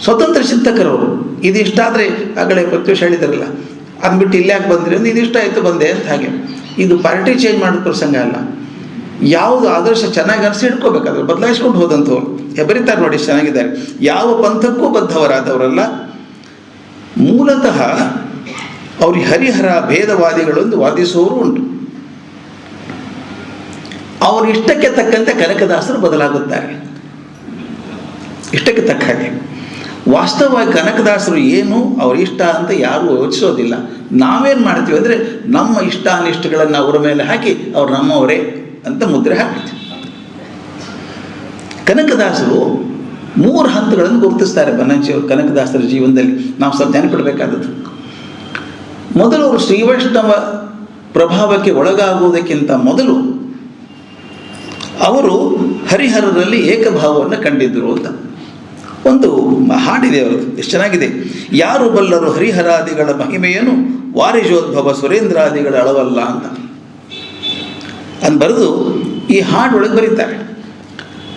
ಸ್ವತಂತ್ರ ಚಿಂತಕರವರು. ಇದಿಷ್ಟಾದರೆ ಆಗಲೇ ಪ್ರತ್ಯಕ್ಷ ಹೇಳಿದಾರಲ್ಲ, ಅಂದ್ಬಿಟ್ಟು ಇಲ್ಲಿ ಯಾಕೆ ಬಂದ್ರಿ ಅಂದ್ರೆ ಇದಿಷ್ಟ ಆಯಿತು ಬಂದೆ ಅಂತ. ಹಾಗೆ ಇದು ಪಾರ್ಟಿ ಚೇಂಜ್ ಮಾಡೋದು ಪ್ರಸಂಗ ಅಲ್ಲ. ಯಾವುದು ಆದರ್ಶ ಚೆನ್ನಾಗಿ ಅನಿಸಿ ಇಟ್ಕೋಬೇಕಾದ್ರೆ ಬದಲಾಯಿಸ್ಕೊಂಡು ಹೋದಂಥವ್ರು ಬರೀತಾರೆ ನೋಡಿ, ಚೆನ್ನಾಗಿದ್ದಾರೆ. ಯಾವ ಪಂಥಕ್ಕೂ ಬದ್ಧವರಾದವರಲ್ಲ, ಮೂಲತಃ ಅವ್ರಿಗೆ ಹರಿಹರ ಭೇದವಾದಿಗಳೊಂದು ವಾದಿಸುವವರು ಉಂಟು. ಅವ್ರ ಇಷ್ಟಕ್ಕೆ ತಕ್ಕಂತೆ ಕನಕದಾಸರು ಬದಲಾಗುತ್ತಾರೆ, ಇಷ್ಟಕ್ಕೆ ತಕ್ಕ ಹಾಗೆ. ವಾಸ್ತವವಾಗಿ ಕನಕದಾಸರು ಏನು ಅವ್ರ ಇಷ್ಟ ಅಂತ ಯಾರೂ ಯೋಚಿಸೋದಿಲ್ಲ. ನಾವೇನು ಮಾಡ್ತೀವಿ ಅಂದರೆ ನಮ್ಮ ಇಷ್ಟಾನಿಷ್ಟಗಳನ್ನು ಅವರ ಮೇಲೆ ಹಾಕಿ ಅವ್ರು ನಮ್ಮವರೇ ಅಂತ ಮುದ್ರೆ ಹಾಕ್ತೀವಿ. ಕನಕದಾಸರು 3 ಹಂತಗಳನ್ನು ಗುರುತಿಸ್ತಾರೆ ಬನ್ನಂಜಿಯವರು ಕನಕದಾಸರ ಜೀವನದಲ್ಲಿ. ನಾವು ಸ್ವಲ್ಪ ನೆನಪಿಡಬೇಕಾದದ್ದು, ಮೊದಲು ಅವರು ಶ್ರೀವೈಷ್ಣವ ಪ್ರಭಾವಕ್ಕೆ ಒಳಗಾಗುವುದಕ್ಕಿಂತ ಮೊದಲು ಅವರು ಹರಿಹರರಲ್ಲಿ ಏಕಭಾವವನ್ನು ಕಂಡಿದ್ದರು ಅಂತ ಒಂದು ಹಾಡಿದೆ ಅವರದು, ಎಷ್ಟು ಚೆನ್ನಾಗಿದೆ. ಯಾರು ಬಲ್ಲರು ಹರಿಹರಾದಿಗಳ ಮಹಿಮೆಯನ್ನು, ವಾರಿಜೋದ್ಭವ ಸುರೇಂದ್ರಾದಿಗಳ ಅಳವಲ್ಲ ಅಂತ ಬರೆದು ಈ ಹಾಡೊಳಗೆ ಬರೀತಾರೆ.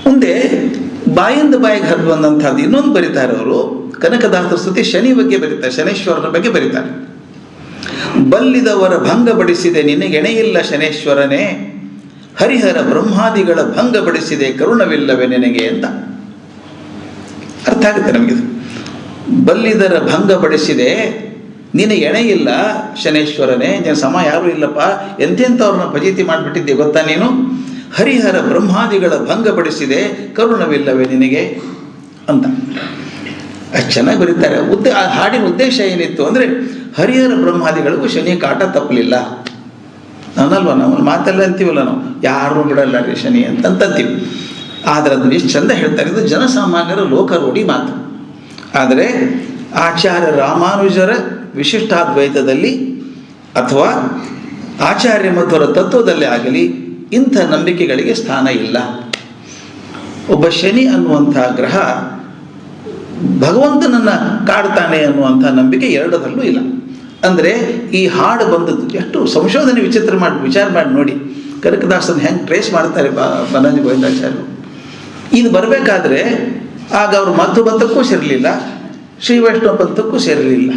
ಮುಂದೆ ಬಾಯಿಂದ ಬಾಯಿಗೆ ಹರಿದು ಬಂದಂಥದ್ದು ಇನ್ನೊಂದು ಬರೀತಾರೆ ಅವರು. ಕನಕದಾಸರ ಸ್ತುತಿ ಶನಿ ಬಗ್ಗೆ ಬರೀತಾರೆ, ಶನೇಶ್ವರನ ಬಗ್ಗೆ ಬರೀತಾರೆ. ಬಲ್ಲಿದವರ ಭಂಗಪಡಿಸಿದೆ ನಿನಗೆಣೆಯಿಲ್ಲ ಶನೇಶ್ವರನೇ, ಹರಿಹರ ಬ್ರಹ್ಮಾದಿಗಳ ಭಂಗಪಡಿಸಿದೆ ಕರುಣವಿಲ್ಲವೇ ನಿನಗೆ ಅಂತ ಅರ್ಥ ಆಗುತ್ತೆ ನಮಗಿದು. ಬಲ್ಲಿದರ ಭಂಗಪಡಿಸಿದೆ ನಿನ್ನ ಎಣೆಯಿಲ್ಲ ಶನೇಶ್ವರನೇ, ನಿನ್ನ ಸಮ ಯಾರೂ ಇಲ್ಲಪ್ಪ, ಎಂತೆಂಥವ್ರನ್ನ ಫಜೀತಿ ಮಾಡಿಬಿಟ್ಟಿದ್ದೆ ಗೊತ್ತಾ ನೀನು. ಹರಿಹರ ಬ್ರಹ್ಮಾದಿಗಳ ಭಂಗಪಡಿಸಿದೆ ಕರುಣವಿಲ್ಲವೇ ನಿನಗೆ ಅಂತ ಅಷ್ಟು ಚೆನ್ನಾಗಿ ಬರೀತಾರೆ. ಆ ಹಾಡಿನ ಉದ್ದೇಶ ಏನಿತ್ತು ಅಂದರೆ ಹರಿಹರ ಬ್ರಹ್ಮಾದಿಗಳಿಗೂ ಶನಿ ಕಾಟ ತಪ್ಪಲಿಲ್ಲ. ನಾನಲ್ವ, ನಾವು ಮಾತೆಲ್ಲ ಅಂತೀವಲ್ಲ, ನಾವು ಯಾರೂ ಬಿಡಲ್ಲ ರೀ ಶನಿ ಅಂತಂತೀವಿ. ಆದರೆ ಅದನ್ನು ಎಷ್ಟು ಚಂದ ಹೇಳ್ತಾರೆ, ಇದು ಜನಸಾಮಾನ್ಯರ ಲೋಕರೂಢಿ ಮಾತು. ಆದರೆ ಆಚಾರ್ಯ ರಾಮಾನುಜರ ವಿಶಿಷ್ಟಾದ್ವೈತದಲ್ಲಿ ಅಥವಾ ಆಚಾರ್ಯ ಮಧ್ವರ ತತ್ವದಲ್ಲೇ ಆಗಲಿ ಇಂಥ ನಂಬಿಕೆಗಳಿಗೆ ಸ್ಥಾನ ಇಲ್ಲ. ಒಬ್ಬ ಶನಿ ಅನ್ನುವಂಥ ಗ್ರಹ ಭಗವಂತನನ್ನು ಕಾಡ್ತಾನೆ ಅನ್ನುವಂಥ ನಂಬಿಕೆ ಎರಡರಲ್ಲೂ ಇಲ್ಲ. ಅಂದರೆ ಈ ಹಾಡು ಬಂದದ್ದು ಎಷ್ಟು ಸಂಶೋಧನೆ ವಿಚಾರ ಮಾಡಿ ನೋಡಿ, ಕನಕದಾಸನ ಹೆಂಗೆ ಟ್ರೇಸ್ ಮಾಡ್ತಾರೆ ಬನ್ನಂಜಿ ಗೋವಿಂದಾಚಾರ್ಯರು. ಇದು ಬರಬೇಕಾದ್ರೆ ಆಗ ಅವರು ಮಧ್ವ ಪಂಥಕ್ಕೂ ಸೇರಲಿಲ್ಲ, ಶ್ರೀ ವೈಷ್ಣವ ಪಂಥಕ್ಕೂ ಸೇರಲಿಲ್ಲ.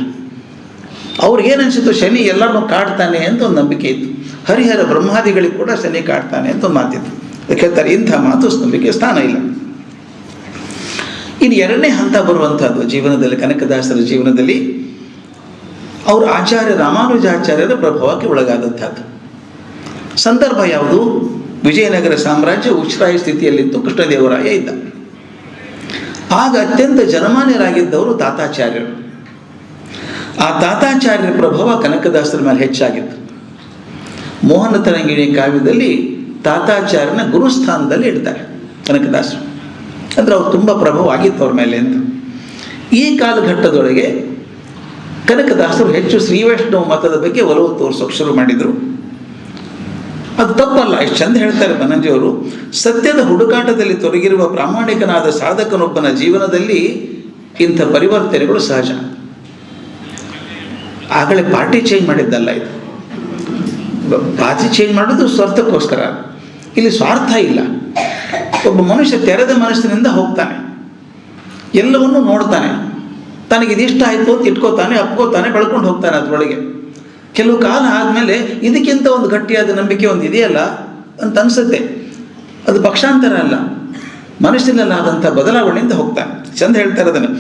ಅವ್ರಿಗೇನು ಅನಿಸಿತ್ತು, ಶನಿ ಎಲ್ಲರನ್ನೂ ಕಾಡ್ತಾನೆ ಅಂತ ಒಂದು ನಂಬಿಕೆ ಇತ್ತು. ಹರಿಹರ ಬ್ರಹ್ಮಾದಿಗಳಿಗೆ ಕೂಡ ಶನಿ ಕಾಡ್ತಾನೆ ಅಂತ ಒಂದು ಮಾತಿತ್ತು. ಹೇಳ್ತಾರೆ ಇಂಥ ಮಾತು ನಂಬಿಕೆ ಸ್ಥಾನ ಇಲ್ಲ. ಇನ್ನು ಎರಡನೇ ಹಂತ ಬರುವಂಥದ್ದು ಜೀವನದಲ್ಲಿ, ಕನಕದಾಸರ ಜೀವನದಲ್ಲಿ ಅವರು ಆಚಾರ್ಯ ರಾಮಾನುಜಾಚಾರ್ಯರ ಪ್ರಭಾವಕ್ಕೆ ಒಳಗಾದಂಥದ್ದು. ಸಂದರ್ಭ ಯಾವುದು? ವಿಜಯನಗರ ಸಾಮ್ರಾಜ್ಯ ಉಚ್ಛ್ರಾಯ ಸ್ಥಿತಿಯಲ್ಲಿತ್ತು, ಕೃಷ್ಣದೇವರಾಯ ಇದ್ದ. ಆಗ ಅತ್ಯಂತ ಜನಮಾನ್ಯರಾಗಿದ್ದವರು ತಾತಾಚಾರ್ಯರು. ಆ ತಾತಾಚಾರ್ಯರ ಪ್ರಭಾವ ಕನಕದಾಸರ ಮೇಲೆ ಹೆಚ್ಚಾಗಿತ್ತು. ಮೋಹನ ತರಂಗಿಣಿ ಕಾವ್ಯದಲ್ಲಿ ತಾತಾಚಾರ್ಯನ ಗುರುಸ್ಥಾನದಲ್ಲಿ ಇಡ್ತಾರೆ ಕನಕದಾಸರು. ಅಂದರೆ ಅವ್ರು ತುಂಬ ಪ್ರಭಾವ ಆಗಿತ್ತು ಅವ್ರ ಮೇಲೆ ಅಂತ. ಈ ಕಾಲಘಟ್ಟದೊಳಗೆ ಕನಕದಾಸರು ಹೆಚ್ಚು ಶ್ರೀವೈಷ್ಣವ ಮತದ ಬಗ್ಗೆ ಒಲವು ತೋರಿಸೋಕೆ ಶುರು ಮಾಡಿದರು. ಅದು ತಪ್ಪಲ್ಲ, ಎಷ್ಟು ಚಂದ ಹೇಳ್ತಾರೆ ಬನ್ನಂಜಿಯವರು. ಸತ್ಯದ ಹುಡುಕಾಟದಲ್ಲಿ ತೊಡಗಿರುವ ಪ್ರಾಮಾಣಿಕನಾದ ಸಾಧಕನೊಬ್ಬನ ಜೀವನದಲ್ಲಿ ಇಂಥ ಪರಿವರ್ತನೆಗಳು ಸಹಜ. ಆಗಲೇ ಪಾರ್ಟಿ ಚೇಂಜ್ ಮಾಡಿದ್ದಲ್ಲ ಇದು. ಪಾರ್ಟಿ ಚೇಂಜ್ ಮಾಡೋದು ಸ್ವಾರ್ಥಕ್ಕೋಸ್ಕರ, ಇಲ್ಲಿ ಸ್ವಾರ್ಥ ಇಲ್ಲ. ಒಬ್ಬ ಮನುಷ್ಯ ತೆರೆದ ಮನಸ್ಸಿನಿಂದ ಹೋಗ್ತಾನೆ, ಎಲ್ಲವನ್ನೂ ನೋಡ್ತಾನೆ, ತನಗಿದಿಷ್ಟ ಆಯಿತು ಅಂತ ಇಟ್ಕೋತಾನೆ, ಅಪ್ಕೋತಾನೆ, ಬೆಳ್ಕೊಂಡು ಹೋಗ್ತಾನೆ ಅದರೊಳಗೆ. ಕೆಲವು ಕಾಲ ಆದಮೇಲೆ ಇದಕ್ಕಿಂತ ಒಂದು ಗಟ್ಟಿಯಾದ ನಂಬಿಕೆ ಒಂದು ಇದೆಯಲ್ಲ ಅಂತ ಅನಿಸುತ್ತೆ. ಅದು ಪಕ್ಷಾಂತರ ಅಲ್ಲ, ಮನಸ್ಸಿನಲ್ಲಾದಂಥ ಬದಲಾವಣೆಯಿಂದ ಹೋಗ್ತಾನೆ. ಚಂದ ಹೇಳ್ತಾರೆ ಅದನ್ನು.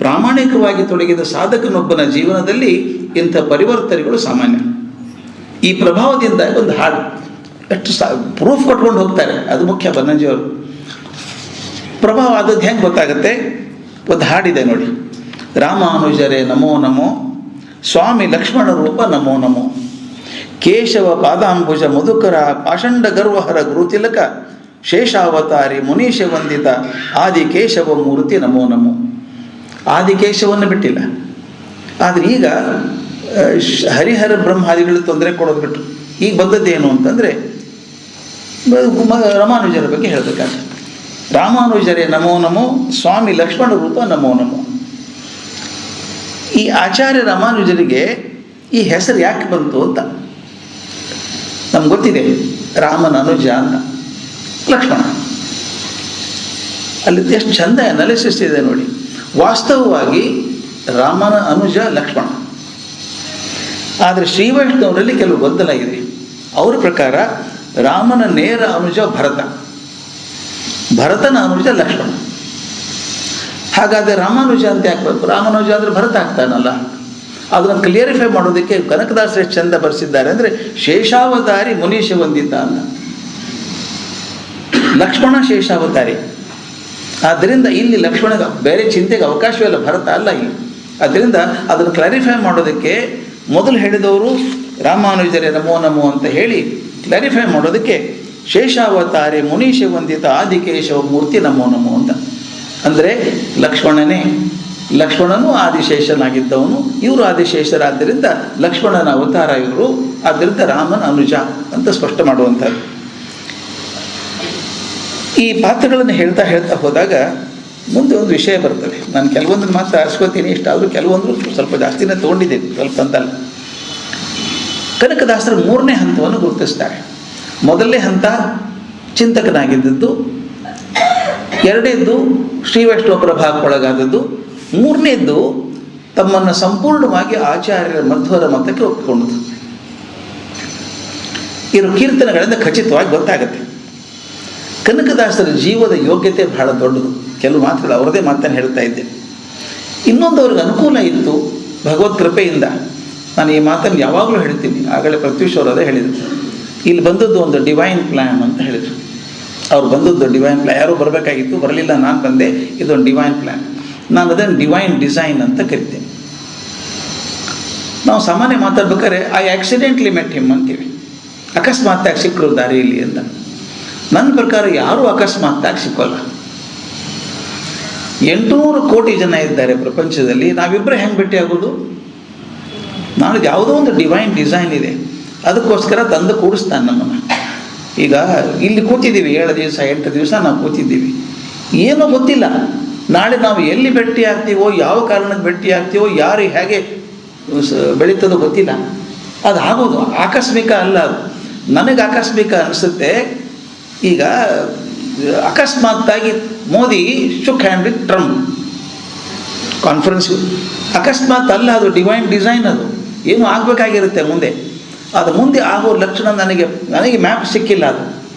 ಪ್ರಾಮಾಣಿಕವಾಗಿ ತೊಡಗಿದ ಸಾಧಕನೊಬ್ಬನ ಜೀವನದಲ್ಲಿ ಇಂಥ ಪರಿವರ್ತನೆಗಳು ಸಾಮಾನ್ಯ. ಈ ಪ್ರಭಾವದಿಂದ ಒಂದು ಹಾಡು ಎಷ್ಟು ಪ್ರೂಫ್ ಕೊಟ್ಕೊಂಡು ಹೋಗ್ತಾರೆ, ಅದು ಮುಖ್ಯ. ಬನ್ನಂಜಿಯವರು ಪ್ರಭಾವ ಆದದ್ದು ಹೆಂಗೆ ಗೊತ್ತಾಗುತ್ತೆ? ಒಂದು ಹಾಡಿದೆ ನೋಡಿ. ರಾಮಾನುಜರೇ ನಮೋ ನಮೋ, ಸ್ವಾಮಿ ಲಕ್ಷ್ಮಣ ರೂಪ ನಮೋ ನಮೋ, ಕೇಶವ ಪಾದಾಂಬುಜ ಮಧುಕರ ಪಾಷಂಡ ಗರ್ವಹರ ಗುರುತಿಲಕ, ಶೇಷಾವತಾರಿ ಮುನೀಶ ವಂದಿತ ಆದಿಕೇಶವ ಮೂರ್ತಿ ನಮೋ ನಮೋ. ಆದಿಕೇಶವನ್ನು ಬಿಟ್ಟಿಲ್ಲ, ಆದರೆ ಈಗ ಹರಿಹರ ಬ್ರಹ್ಮಾದಿಗಳು ತೊಂದರೆ ಕೊಡೋದು ಬಿಟ್ಟರು. ಈಗ ಬಂದದ್ದೇನು ಅಂತಂದರೆ ರಾಮಾನುಜರ ಬಗ್ಗೆ ಹೇಳಬೇಕಾದ್ರೆ, ರಾಮಾನುಜರೇ ನಮೋ ನಮೋ, ಸ್ವಾಮಿ ಲಕ್ಷ್ಮಣ ರೂಪ ನಮೋ ನಮೋ. ಈ ಆಚಾರ್ಯ ರಾಮಾನುಜರಿಗೆ ಈ ಹೆಸರು ಯಾಕೆ ಬಂತು ಅಂತ ನಮ್ಗೆ ಗೊತ್ತಿದೆ. ರಾಮನ ಅನುಜ ಅಂತ ಲಕ್ಷ್ಮಣ, ಅಲ್ಲಿ ಎಷ್ಟು ಚಂದ ಅನಾಲಿಸಿಸ್ ಇದೆ ನೋಡಿ. ವಾಸ್ತವವಾಗಿ ರಾಮನ ಅನುಜ ಲಕ್ಷ್ಮಣ. ಆದರೆ ಶ್ರೀವೈಷ್ಣವರಲ್ಲಿ ಕೆಲವು ಗೊಂದಲ ಇದೆ. ಅವ್ರ ಪ್ರಕಾರ ರಾಮನ ನೇರ ಅನುಜ ಭರತ, ಭರತನ ಅನುಜ ಲಕ್ಷ್ಮಣ. ಹಾಗಾದರೆ ರಾಮಾನುಜ ಅಂತ ಯಾಕಬೇಕು? ರಾಮಾನುಜ ಅಂದರೆ ಭರತ ಆಗ್ತಾನಲ್ಲ. ಅದನ್ನು ಕ್ಲಿಯರಿಫೈ ಮಾಡೋದಕ್ಕೆ ಕನಕದಾಸರು ಎಷ್ಟು ಚಂದ ಬರೆಸಿದ್ದಾರೆ ಅಂದರೆ, ಶೇಷಾವತಾರಿ ಮುನೀಶ ವಂದಿತ ಅಂತ. ಲಕ್ಷ್ಮಣ ಶೇಷಾವತಾರಿ. ಆದ್ದರಿಂದ ಇಲ್ಲಿ ಲಕ್ಷ್ಮಣಗೆ ಬೇರೆ ಚಿಂತೆಗೆ ಅವಕಾಶವೇ ಇಲ್ಲ, ಭರತ ಅಲ್ಲ ಇಲ್ಲಿ. ಆದ್ದರಿಂದ ಅದನ್ನು ಕ್ಲಾರಿಫೈ ಮಾಡೋದಕ್ಕೆ ಮೊದಲು ಹೇಳಿದವರು ರಾಮಾನುಜರೇ ನಮೋ ನಮೋ ಅಂತ ಹೇಳಿ ಕ್ಲಾರಿಫೈ ಮಾಡೋದಕ್ಕೆ ಶೇಷಾವತಾರಿ ಮುನೀಶ ವಂದಿತ ಆದಿಕೇಶವ ಮೂರ್ತಿ ನಮೋ ನಮೋ ಅಂತ. ಅಂದರೆ ಲಕ್ಷ್ಮಣನು ಆದಿಶೇಷನಾಗಿದ್ದವನು, ಇವರು ಆದಿಶೇಷರಾದ್ದರಿಂದ ಲಕ್ಷ್ಮಣನ ಅವತಾರ ಇವರು, ಆದ್ದರಿಂದ ರಾಮನ ಅನುಜ ಅಂತ ಸ್ಪಷ್ಟ ಮಾಡುವಂಥದ್ದು. ಈ ಪಾತ್ರಗಳನ್ನು ಹೇಳ್ತಾ ಹೋದಾಗ ಮುಂದೆ ಒಂದು ವಿಷಯ ಬರ್ತದೆ. ನಾನು ಕೆಲವೊಂದನ್ನು ಮಾತ್ರ ಆರಿಸ್ಕೋತೀನಿ, ಇಷ್ಟಾದರೂ ಕೆಲವೊಂದು ಸ್ವಲ್ಪ ಜಾಸ್ತಿನೇ ತೊಗೊಂಡಿದ್ದೀನಿ, ಸ್ವಲ್ಪ ಅಂತಲ್ಲ. ಕನಕದಾಸರು 3ನೇ ಹಂತವನ್ನು ಗುರುತಿಸ್ತಾರೆ. ಮೊದಲನೇ ಹಂತ ಚಿಂತಕನಾಗಿದ್ದದ್ದು, 2ನೇದ್ದು ಶ್ರೀ ವೈಷ್ಣವ ಪ್ರಭಾವಕ್ಕೊಳಗಾದದ್ದು, 3ನೇದ್ದು ತಮ್ಮನ್ನು ಸಂಪೂರ್ಣವಾಗಿ ಆಚಾರ್ಯರ ಮಧ್ವರ ಮತಕ್ಕೆ ಒಪ್ಪಿಕೊಂಡದ್ದು. ಇವರು ಕೀರ್ತನೆಗಳಿಂದ ಖಚಿತವಾಗಿ ಗೊತ್ತಾಗುತ್ತೆ. ಕನಕದಾಸರ ಜೀವದ ಯೋಗ್ಯತೆ ಬಹಳ ದೊಡ್ಡದು. ಕೆಲವು ಮಾತುಗಳು ಅವರದೇ ಮಾತನ್ನು ಹೇಳ್ತಾ ಇದ್ದೇನೆ. ಇನ್ನೊಂದು ಅವ್ರಿಗೆ ಅನುಕೂಲ ಇತ್ತು ಭಗವತ್ ಕೃಪೆಯಿಂದ. ನಾನು ಈ ಮಾತನ್ನು ಯಾವಾಗಲೂ ಹೇಳ್ತೀನಿ, ಆಗಲೇ ಪ್ರತ್ಯೂಷ್ ಅವರು ಅದೇ ಹೇಳಿದರು. ಇಲ್ಲಿ ಬಂದದ್ದು ಒಂದು ಡಿವೈನ್ ಪ್ಲ್ಯಾನ್ ಅಂತ ಹೇಳಿದರು. ಅವ್ರು ಬಂದದ್ದು ಡಿವೈನ್ ಪ್ಲ್ಯಾನ್. ಯಾರೂ ಬರಬೇಕಾಗಿತ್ತು, ಬರಲಿಲ್ಲ, ನಾನು ಬಂದೆ. ಇದೊಂದು ಡಿವೈನ್ ಪ್ಲ್ಯಾನ್. ನಾನು ಅದನ್ನು ಡಿವೈನ್ ಡಿಸೈನ್ ಅಂತ ಕರಿತೀನಿ. ನಾವು ಸಾಮಾನ್ಯ ಮಾತಾಡ್ಬೇಕಾದ್ರೆ ಐ ಆಕ್ಸಿಡೆಂಟ್ಲಿ ಮೆಟ್ ಹಿಮ್ ಅಂತೀವಿ, ಅಕಸ್ಮಾತ್ತಾಗಿ ಸಿಕ್ಕರು ದಾರಿಯಲ್ಲಿ ಅಂತ. ನನ್ನ ಪ್ರಕಾರ ಯಾರೂ ಅಕಸ್ಮಾತ್ತಾಗಿ ಸಿಕ್ಕೋಲ್ಲ. 800 ಕೋಟಿ ಜನ ಇದ್ದಾರೆ ಪ್ರಪಂಚದಲ್ಲಿ, ನಾವಿಬ್ಬರೇ ಹೆಂಗೆ ಭೇಟಿ ಆಗೋದು? ನಾಳೆ ಯಾವುದೋ ಒಂದು ಡಿವೈನ್ ಡಿಸೈನ್ ಇದೆ, ಅದಕ್ಕೋಸ್ಕರ ತಂದು ಕೂಡಿಸ್ತಾನೆ ನಮ್ಮನ್ನು. ಈಗ ಇಲ್ಲಿ ಕೂತಿದ್ದೀವಿ 7 ದಿವಸ 8 ದಿವಸ ನಾವು ಕೂತಿದ್ದೀವಿ, ಏನೋ ಗೊತ್ತಿಲ್ಲ ನಾಳೆ ನಾವು ಎಲ್ಲಿ ಭೇಟಿ ಆಗ್ತೀವೋ, ಯಾವ ಕಾರಣಕ್ಕೆ ಭೇಟಿ ಆಗ್ತೀವೋ, ಯಾರು ಹೇಗೆ ಬೆಳೀತದೋ ಗೊತ್ತಿಲ್ಲ. ಅದು ಆಗೋದು ಆಕಸ್ಮಿಕ ಅಲ್ಲ. ಅದು ನನಗೆ ಆಕಸ್ಮಿಕ ಅನಿಸುತ್ತೆ. ಈಗ ಅಕಸ್ಮಾತ್ತಾಗಿ Modi shook hand with Trump conference. ಅಕಸ್ಮಾತ್ ಅಲ್ಲ, ಅದು ಡಿವೈನ್ ಡಿಸೈನ್. ಅದು ಏನೂ ಆಗಬೇಕಾಗಿರುತ್ತೆ ಮುಂದೆ. ಅದು ಮುಂದೆ ಆಗೋ ಲಕ್ಷಣ ನನಗೆ ಮ್ಯಾಪ್ ಸಿಕ್ಕಿಲ್ಲ. ಅದು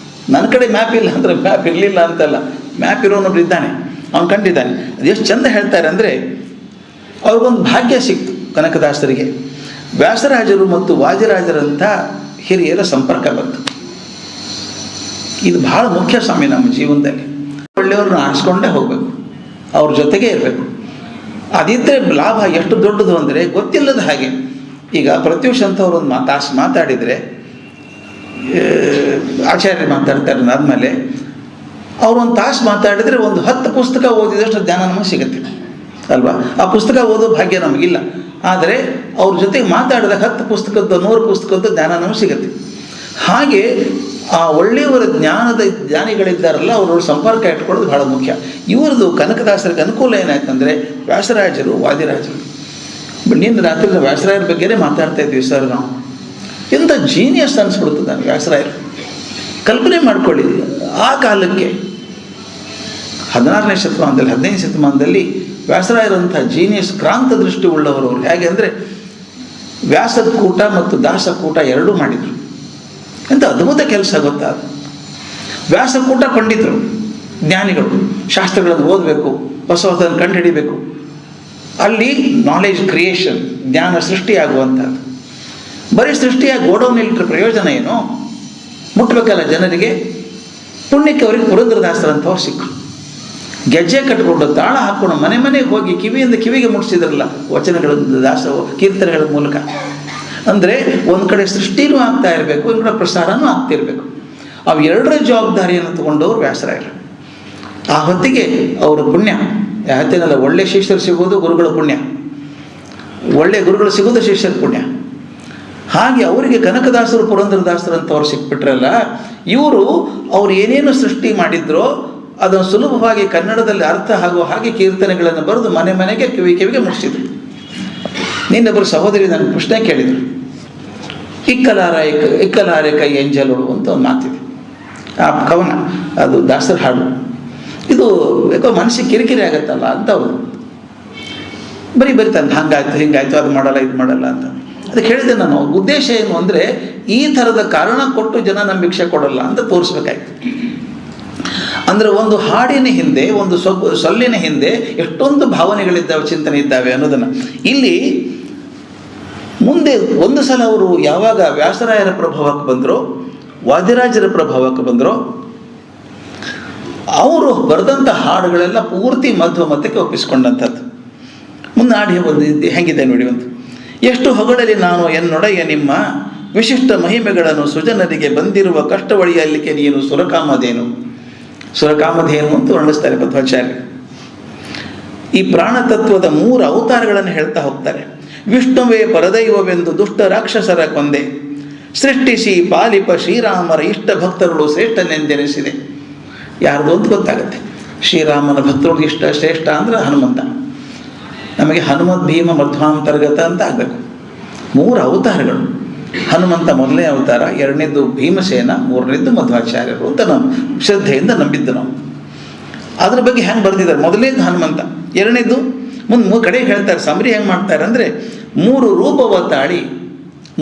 ನನ್ನ ಕಡೆ ಮ್ಯಾಪ್ ಇಲ್ಲ ಅಂದರೆ ಮ್ಯಾಪ್ ಇರಲಿಲ್ಲ ಅಂತಲ್ಲ, ಮ್ಯಾಪ್ ಇರೋನೊಬ್ರು ಇದ್ದಾನೆ, ಅವನು ಕಂಡಿದ್ದಾನೆ. ಅದು ಎಷ್ಟು ಚಂದ ಹೇಳ್ತಾರೆ ಅಂದರೆ, ಅವ್ರಿಗೊಂದು ಭಾಗ್ಯ ಸಿಕ್ತು ಕನಕದಾಸರಿಗೆ. ವ್ಯಾಸರಾಜರು ಮತ್ತು ವಾದಿರಾಜರಂಥ ಹಿರಿಯರ ಸಂಪರ್ಕ ಬಂತು. ಇದು ಬಹಳ ಮುಖ್ಯ ಸ್ವಾಮಿ ನಮ್ಮ ಜೀವನದಲ್ಲಿ. ಒಳ್ಳೆಯವ್ರನ್ನ ಆರಿಸ್ಕೊಂಡೇ ಹೋಗಬೇಕು, ಅವ್ರ ಜೊತೆಗೆ ಇರಬೇಕು. ಅದಿದ್ದರೆ ಲಾಭ ಎಷ್ಟು ದೊಡ್ಡದು ಅಂದರೆ ಗೊತ್ತಿಲ್ಲದ ಹಾಗೆ. ಈಗ ಪ್ರತ್ಯೂಷ್ ಅಂತವ್ರು ಒಂದು ತಾಸು ಮಾತಾಡಿದರೆ, ಆಚಾರ್ಯರು ಮಾತಾಡ್ತಾರೆ ಆದಮೇಲೆ ಅವ್ರೊಂದು ತಾಸು ಮಾತಾಡಿದರೆ ಒಂದು 10 ಪುಸ್ತಕ ಓದಿದಷ್ಟು ಜ್ಞಾನ ನಮಗೆ ಸಿಗುತ್ತೆ ಅಲ್ವಾ? ಆ ಪುಸ್ತಕ ಓದೋ ಭಾಗ್ಯ ನಮಗಿಲ್ಲ, ಆದರೆ ಅವ್ರ ಜೊತೆಗೆ ಮಾತಾಡಿದಾಗ 10 ಪುಸ್ತಕದ್ದು 100 ಪುಸ್ತಕದ್ದು ಜ್ಞಾನ ನಮಗೆ ಸಿಗುತ್ತೆ. ಹಾಗೆ ಆ ಒಳ್ಳೆಯವರ ಜ್ಞಾನಿಗಳಿದ್ದಾರಲ್ಲ, ಅವರವ್ರ ಸಂಪರ್ಕ ಇಟ್ಕೊಳ್ಳೋದು ಬಹಳ ಮುಖ್ಯ. ಇವ್ರದ್ದು ಕನಕದಾಸರಿಗೆ ಅನುಕೂಲ ಏನಾಯ್ತಂದರೆ, ವ್ಯಾಸರಾಜರು ವಾದಿರಾಜರು. ನಿನ್ನೆ ರಾತ್ರಿ ವ್ಯಾಸರಾಯರ ಬಗ್ಗೆನೇ ಮಾತಾಡ್ತಾ ಇದ್ವಿ ಸರ್ ನಾವು. ಎಂಥ ಜೀನಿಯಸ್ ಅನಿಸ್ಬಿಡ್ತದೆ ನಾನು ವ್ಯಾಸರಾಯರು. ಕಲ್ಪನೆ ಮಾಡ್ಕೊಳ್ಳಿ, ಆ ಕಾಲಕ್ಕೆ 16ನೇ ಶತಮಾನದಲ್ಲಿ 15ನೇ ಶತಮಾನದಲ್ಲಿ ವ್ಯಾಸರಾಯರಂಥ ಜೀನಿಯಸ್ ಕ್ರಾಂತ ದೃಷ್ಟಿ ಉಳ್ಳವರು. ಅವರು ಹೇಗೆ ಅಂದರೆ ವ್ಯಾಸಕೂಟ ಮತ್ತು ದಾಸಕೂಟ ಎರಡೂ ಮಾಡಿದರು. ಎಂಥ ಅದ್ಭುತ ಕೆಲಸ ಗೊತ್ತಾ? ವ್ಯಾಸಕೂಟ ಪಂಡಿತರು, ಜ್ಞಾನಿಗಳು, ಶಾಸ್ತ್ರಗಳನ್ನು ಓದಬೇಕು, ಹೊಸ ಹೊಸದನ್ನು ಕಂಡುಹಿಡಿಬೇಕು. ಅಲ್ಲಿ ನಾಲೆಜ್ ಕ್ರಿಯೇಷನ್, ಜ್ಞಾನ ಸೃಷ್ಟಿಯಾಗುವಂಥದ್ದು. ಬರೀ ಸೃಷ್ಟಿಯಾಗಿ ಗೋಡೌನಿಲ್ಟ್ರ ಪ್ರಯೋಜನ ಏನು? ಮುಟ್ಟಬೇಕಲ್ಲ ಜನರಿಗೆ. ಪುಣ್ಯಕ್ಕೆ ಅವರಿಗೆ ಪುರಂದರದಾಸರಂಥವ್ರು ಸಿಕ್ಕರು. ಗೆಜ್ಜೆ ಕಟ್ಟಿಕೊಂಡು ತಾಳ ಹಾಕ್ಕೊಂಡು ಮನೆ ಮನೆಗೆ ಹೋಗಿ ಕಿವಿಯಿಂದ ಕಿವಿಗೆ ಮುಟ್ಟಿಸಿದ್ರಲ್ಲ ವಚನಗಳ ಕೀರ್ತನೆಗಳ ಮೂಲಕ. ಅಂದರೆ ಒಂದು ಕಡೆ ಸೃಷ್ಟಿನೂ ಆಗ್ತಾ ಇರಬೇಕು, ಒಂದು ಕಡೆ ಪ್ರಸಾರನೂ ಆಗ್ತಿರಬೇಕು. ಅವು ಎರಡರ ಜವಾಬ್ದಾರಿಯನ್ನು ತಗೊಂಡವರು ವ್ಯಾಸರಾಯರು. ಆ ಹೊತ್ತಿಗೆ ಅವರ ಪುಣ್ಯ ಯಾತೇನಲ್ಲ, ಒಳ್ಳೆ ಶಿಷ್ಯರು ಸಿಗೋದು ಗುರುಗಳ ಪುಣ್ಯ, ಒಳ್ಳೆ ಗುರುಗಳು ಸಿಗೋದು ಶಿಷ್ಯರ ಪುಣ್ಯ. ಹಾಗೆ ಅವರಿಗೆ ಕನಕದಾಸರು ಪುರಂದರದಾಸರು ಅಂತವ್ರು ಸಿಕ್ಬಿಟ್ರಲ್ಲ, ಇವರು ಅವ್ರು ಏನೇನು ಸೃಷ್ಟಿ ಮಾಡಿದ್ರೋ ಅದನ್ನು ಸುಲಭವಾಗಿ ಕನ್ನಡದಲ್ಲಿ ಅರ್ಥ ಆಗುವ ಹಾಗೆ ಕೀರ್ತನೆಗಳನ್ನು ಬರೆದು ಮನೆ ಮನೆಗೆ ಕಿವಿಗೆ ಮುಟ್ಟಿಸಿದ್ರು. ನಿನ್ನೊಬ್ಬರು ಸಹೋದರಿ ನನ್ನ ಪ್ರಶ್ನೆ ಕೇಳಿದರು, ಇಕ್ಕಲಾರೆ ಕೈ ಎಂಜಲೋಡು ಅಂತ ಒಂದು ಮಾತಿದೆ. ಆ ಕವನ, ಅದು ದಾಸರ ಹಾಡು. ಇದು ಯಾಕೋ ಮನಸ್ಸಿಗೆ ಕಿರಿಕಿರಿ ಆಗತ್ತಲ್ಲ ಅಂತ ಅವರು ಬರೀತಾನೆ, ಹಂಗಾಯ್ತು ಹಿಂಗಾಯ್ತು, ಅದು ಮಾಡಲ್ಲ ಇದು ಮಾಡಲ್ಲ ಅಂತ. ಅದಕ್ಕೆ ಹೇಳಿದೆ ನಾನು, ಉದ್ದೇಶ ಏನು ಅಂದರೆ ಈ ಥರದ ಕಾರಣ ಕೊಟ್ಟು ಜನ ನಮ್ಮ ಭಿಕ್ಷೆ ಕೊಡಲ್ಲ ಅಂತ ತೋರಿಸ್ಬೇಕಾಯ್ತು. ಅಂದರೆ ಒಂದು ಹಾಡಿನ ಹಿಂದೆ, ಒಂದು ಸೊಲ್ಲಿನ ಹಿಂದೆ ಎಷ್ಟೊಂದು ಭಾವನೆಗಳಿದ್ದಾವೆ, ಚಿಂತನೆ ಇದ್ದಾವೆ ಅನ್ನೋದನ್ನು ಇಲ್ಲಿ ಮುಂದೆ ಒಂದು ಸಲ ಅವರು ಯಾವಾಗ ವ್ಯಾಸರಾಯರ ಪ್ರಭಾವಕ್ಕೆ ಬಂದರೋ, ವಾದಿರಾಜರ ಪ್ರಭಾವಕ್ಕೆ ಬಂದರೋ, ಅವರು ಬರೆದಂಥ ಹಾಡುಗಳೆಲ್ಲ ಪೂರ್ತಿ ಮಧ್ವ ಮತಕ್ಕೆ ಒಪ್ಪಿಸ್ಕೊಂಡಂಥದ್ದು. ಮುಂದೆ ಹಾಡು ಬಂದಿದ್ದು ಹೆಂಗಿದೆ ನೋಡಿ. ಒಂದು ಎಷ್ಟು ಹೊಗಳಲಿ ನಾನು ಎನ್ನೊಡೆಯ ನಿಮ್ಮ ವಿಶಿಷ್ಟ ಮಹಿಮೆಗಳನ್ನು ಸುಜನರಿಗೆ ಬಂದಿರುವ ಕಷ್ಟವಳಿಯಲ್ಲಿಗೆ ನೀನು ಸುರಕಾಮಧೇನು. ಸುರಕಾಮಧೇನು ಅಂತ ವರ್ಣಿಸ್ತಾರೆ ಮಧ್ವಾಚಾರ್ಯ. ಈ ಪ್ರಾಣತತ್ವದ 3 ಅವತಾರಗಳನ್ನು ಹೇಳ್ತಾ ಹೋಗ್ತಾರೆ. ವಿಷ್ಣುವೇ ಪರದೈವವೆಂದು ದುಷ್ಟ ರಾಕ್ಷಸರ ಕೊಂದೆ, ಸೃಷ್ಟಿಸಿ ಪಾಲಿಪ ಶ್ರೀರಾಮರ ಇಷ್ಟ ಭಕ್ತರುಗಳು ಶ್ರೇಷ್ಠನೆಂದೆನಿಸಿದೆ. ಯಾರ್ದು ಅಂತ ಗೊತ್ತಾಗುತ್ತೆ. ಶ್ರೀರಾಮನ ಭಕ್ತರುಗಳು ಇಷ್ಟ ಶ್ರೇಷ್ಠ ಅಂದರೆ ಹನುಮಂತ. ನಮಗೆ ಹನುಮದ್ ಭೀಮ ಮಧ್ವಾಂತರ್ಗತ ಅಂತ ಆಗಬೇಕು. 3 ಅವತಾರಗಳು. ಹನುಮಂತ ಮೊದಲನೇ ಅವತಾರ, 2ನೇದು ಭೀಮಸೇನ, 3ನೇದು ಮಧ್ವಾಚಾರ್ಯರು ಅಂತ ನಾವು ಶ್ರದ್ಧೆಯಿಂದ ನಂಬಿದ್ದು ನಾವು. ಅದ್ರ ಬಗ್ಗೆ ಹೆಂಗೆ ಬರೆದಿದ್ದಾರೆ, ಮೊದಲನೇದು ಹನುಮಂತ, 2ನೇದು ಮುಂದೆ 3 ಕಡೆ ಹೇಳ್ತಾರೆ. ಸಮರಿ ಹೆಂಗೆ ಮಾಡ್ತಾರೆ ಅಂದರೆ 3 ರೂಪವ ತಾಳಿ,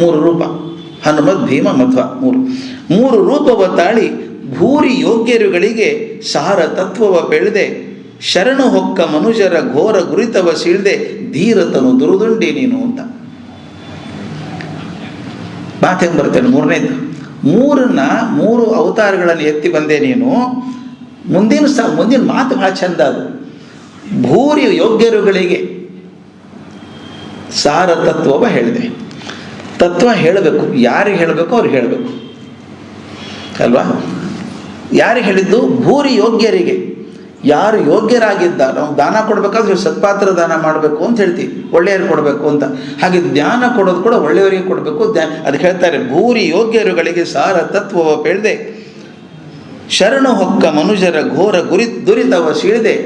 3 ರೂಪ ಹನುಮದ್ ಭೀಮ ಮಧ್ವ 3 ರೂಪವ ತಾಳಿ ಭೂರಿ ಯೋಗ್ಯರುಗಳಿಗೆ ಸಾರ ತತ್ವವ ಬೆಳೆದೆ, ಶರಣು ಹೊಕ್ಕ ಮನುಜರ ಘೋರ ಗುರಿತವ ಸೀಳ್ದೆ, ಧೀರತನು ದುರುದುಂಡಿ ನೀನು ಅಂತ ಮಾತು ಹೆಂಗೆ ಬರ್ತೇನೆ. 3ನೇದು 3 ಅವತಾರಗಳನ್ನು ಎತ್ತಿ ಬಂದೆ ನೀನು. ಮುಂದಿನ ಮಾತು ಭಾಳ ಚಂದ. ಅದು ಭೂರಿ ಯೋಗ್ಯರುಗಳಿಗೆ ಸಾರ ತತ್ವವ ಹೇಳಿದೆ. ತತ್ವ ಹೇಳಬೇಕು, ಯಾರಿಗೆ ಹೇಳಬೇಕು ಅವ್ರಿಗೆ ಹೇಳಬೇಕು ಅಲ್ವಾ. ಯಾರಿಗೆ ಹೇಳಿದ್ದು? ಭೂರಿ ಯೋಗ್ಯರಿಗೆ. ಯಾರು ಯೋಗ್ಯರಾಗಿದ್ದಾರೆ, ನಾವು ದಾನ ಕೊಡಬೇಕಾದ್ರೆ ಸತ್ಪಾತ್ರ ದಾನ ಮಾಡಬೇಕು ಅಂತ ಹೇಳ್ತೀವಿ, ಒಳ್ಳೆಯವರು ಕೊಡಬೇಕು ಅಂತ. ಹಾಗೆ ಜ್ಞಾನ ಕೊಡೋದು ಕೂಡ ಒಳ್ಳೆಯವರಿಗೆ ಕೊಡಬೇಕು. ಅದಕ್ಕೆ ಹೇಳ್ತಾರೆ ಭೂರಿ ಯೋಗ್ಯರುಗಳಿಗೆ ಸಾರ ತತ್ವವ ಬೆಳೆದೆ, ಶರಣು ಹೊಕ್ಕ ಮನುಜರ ಘೋರ ದುರಿತವ ಸೀಳಿದೆ,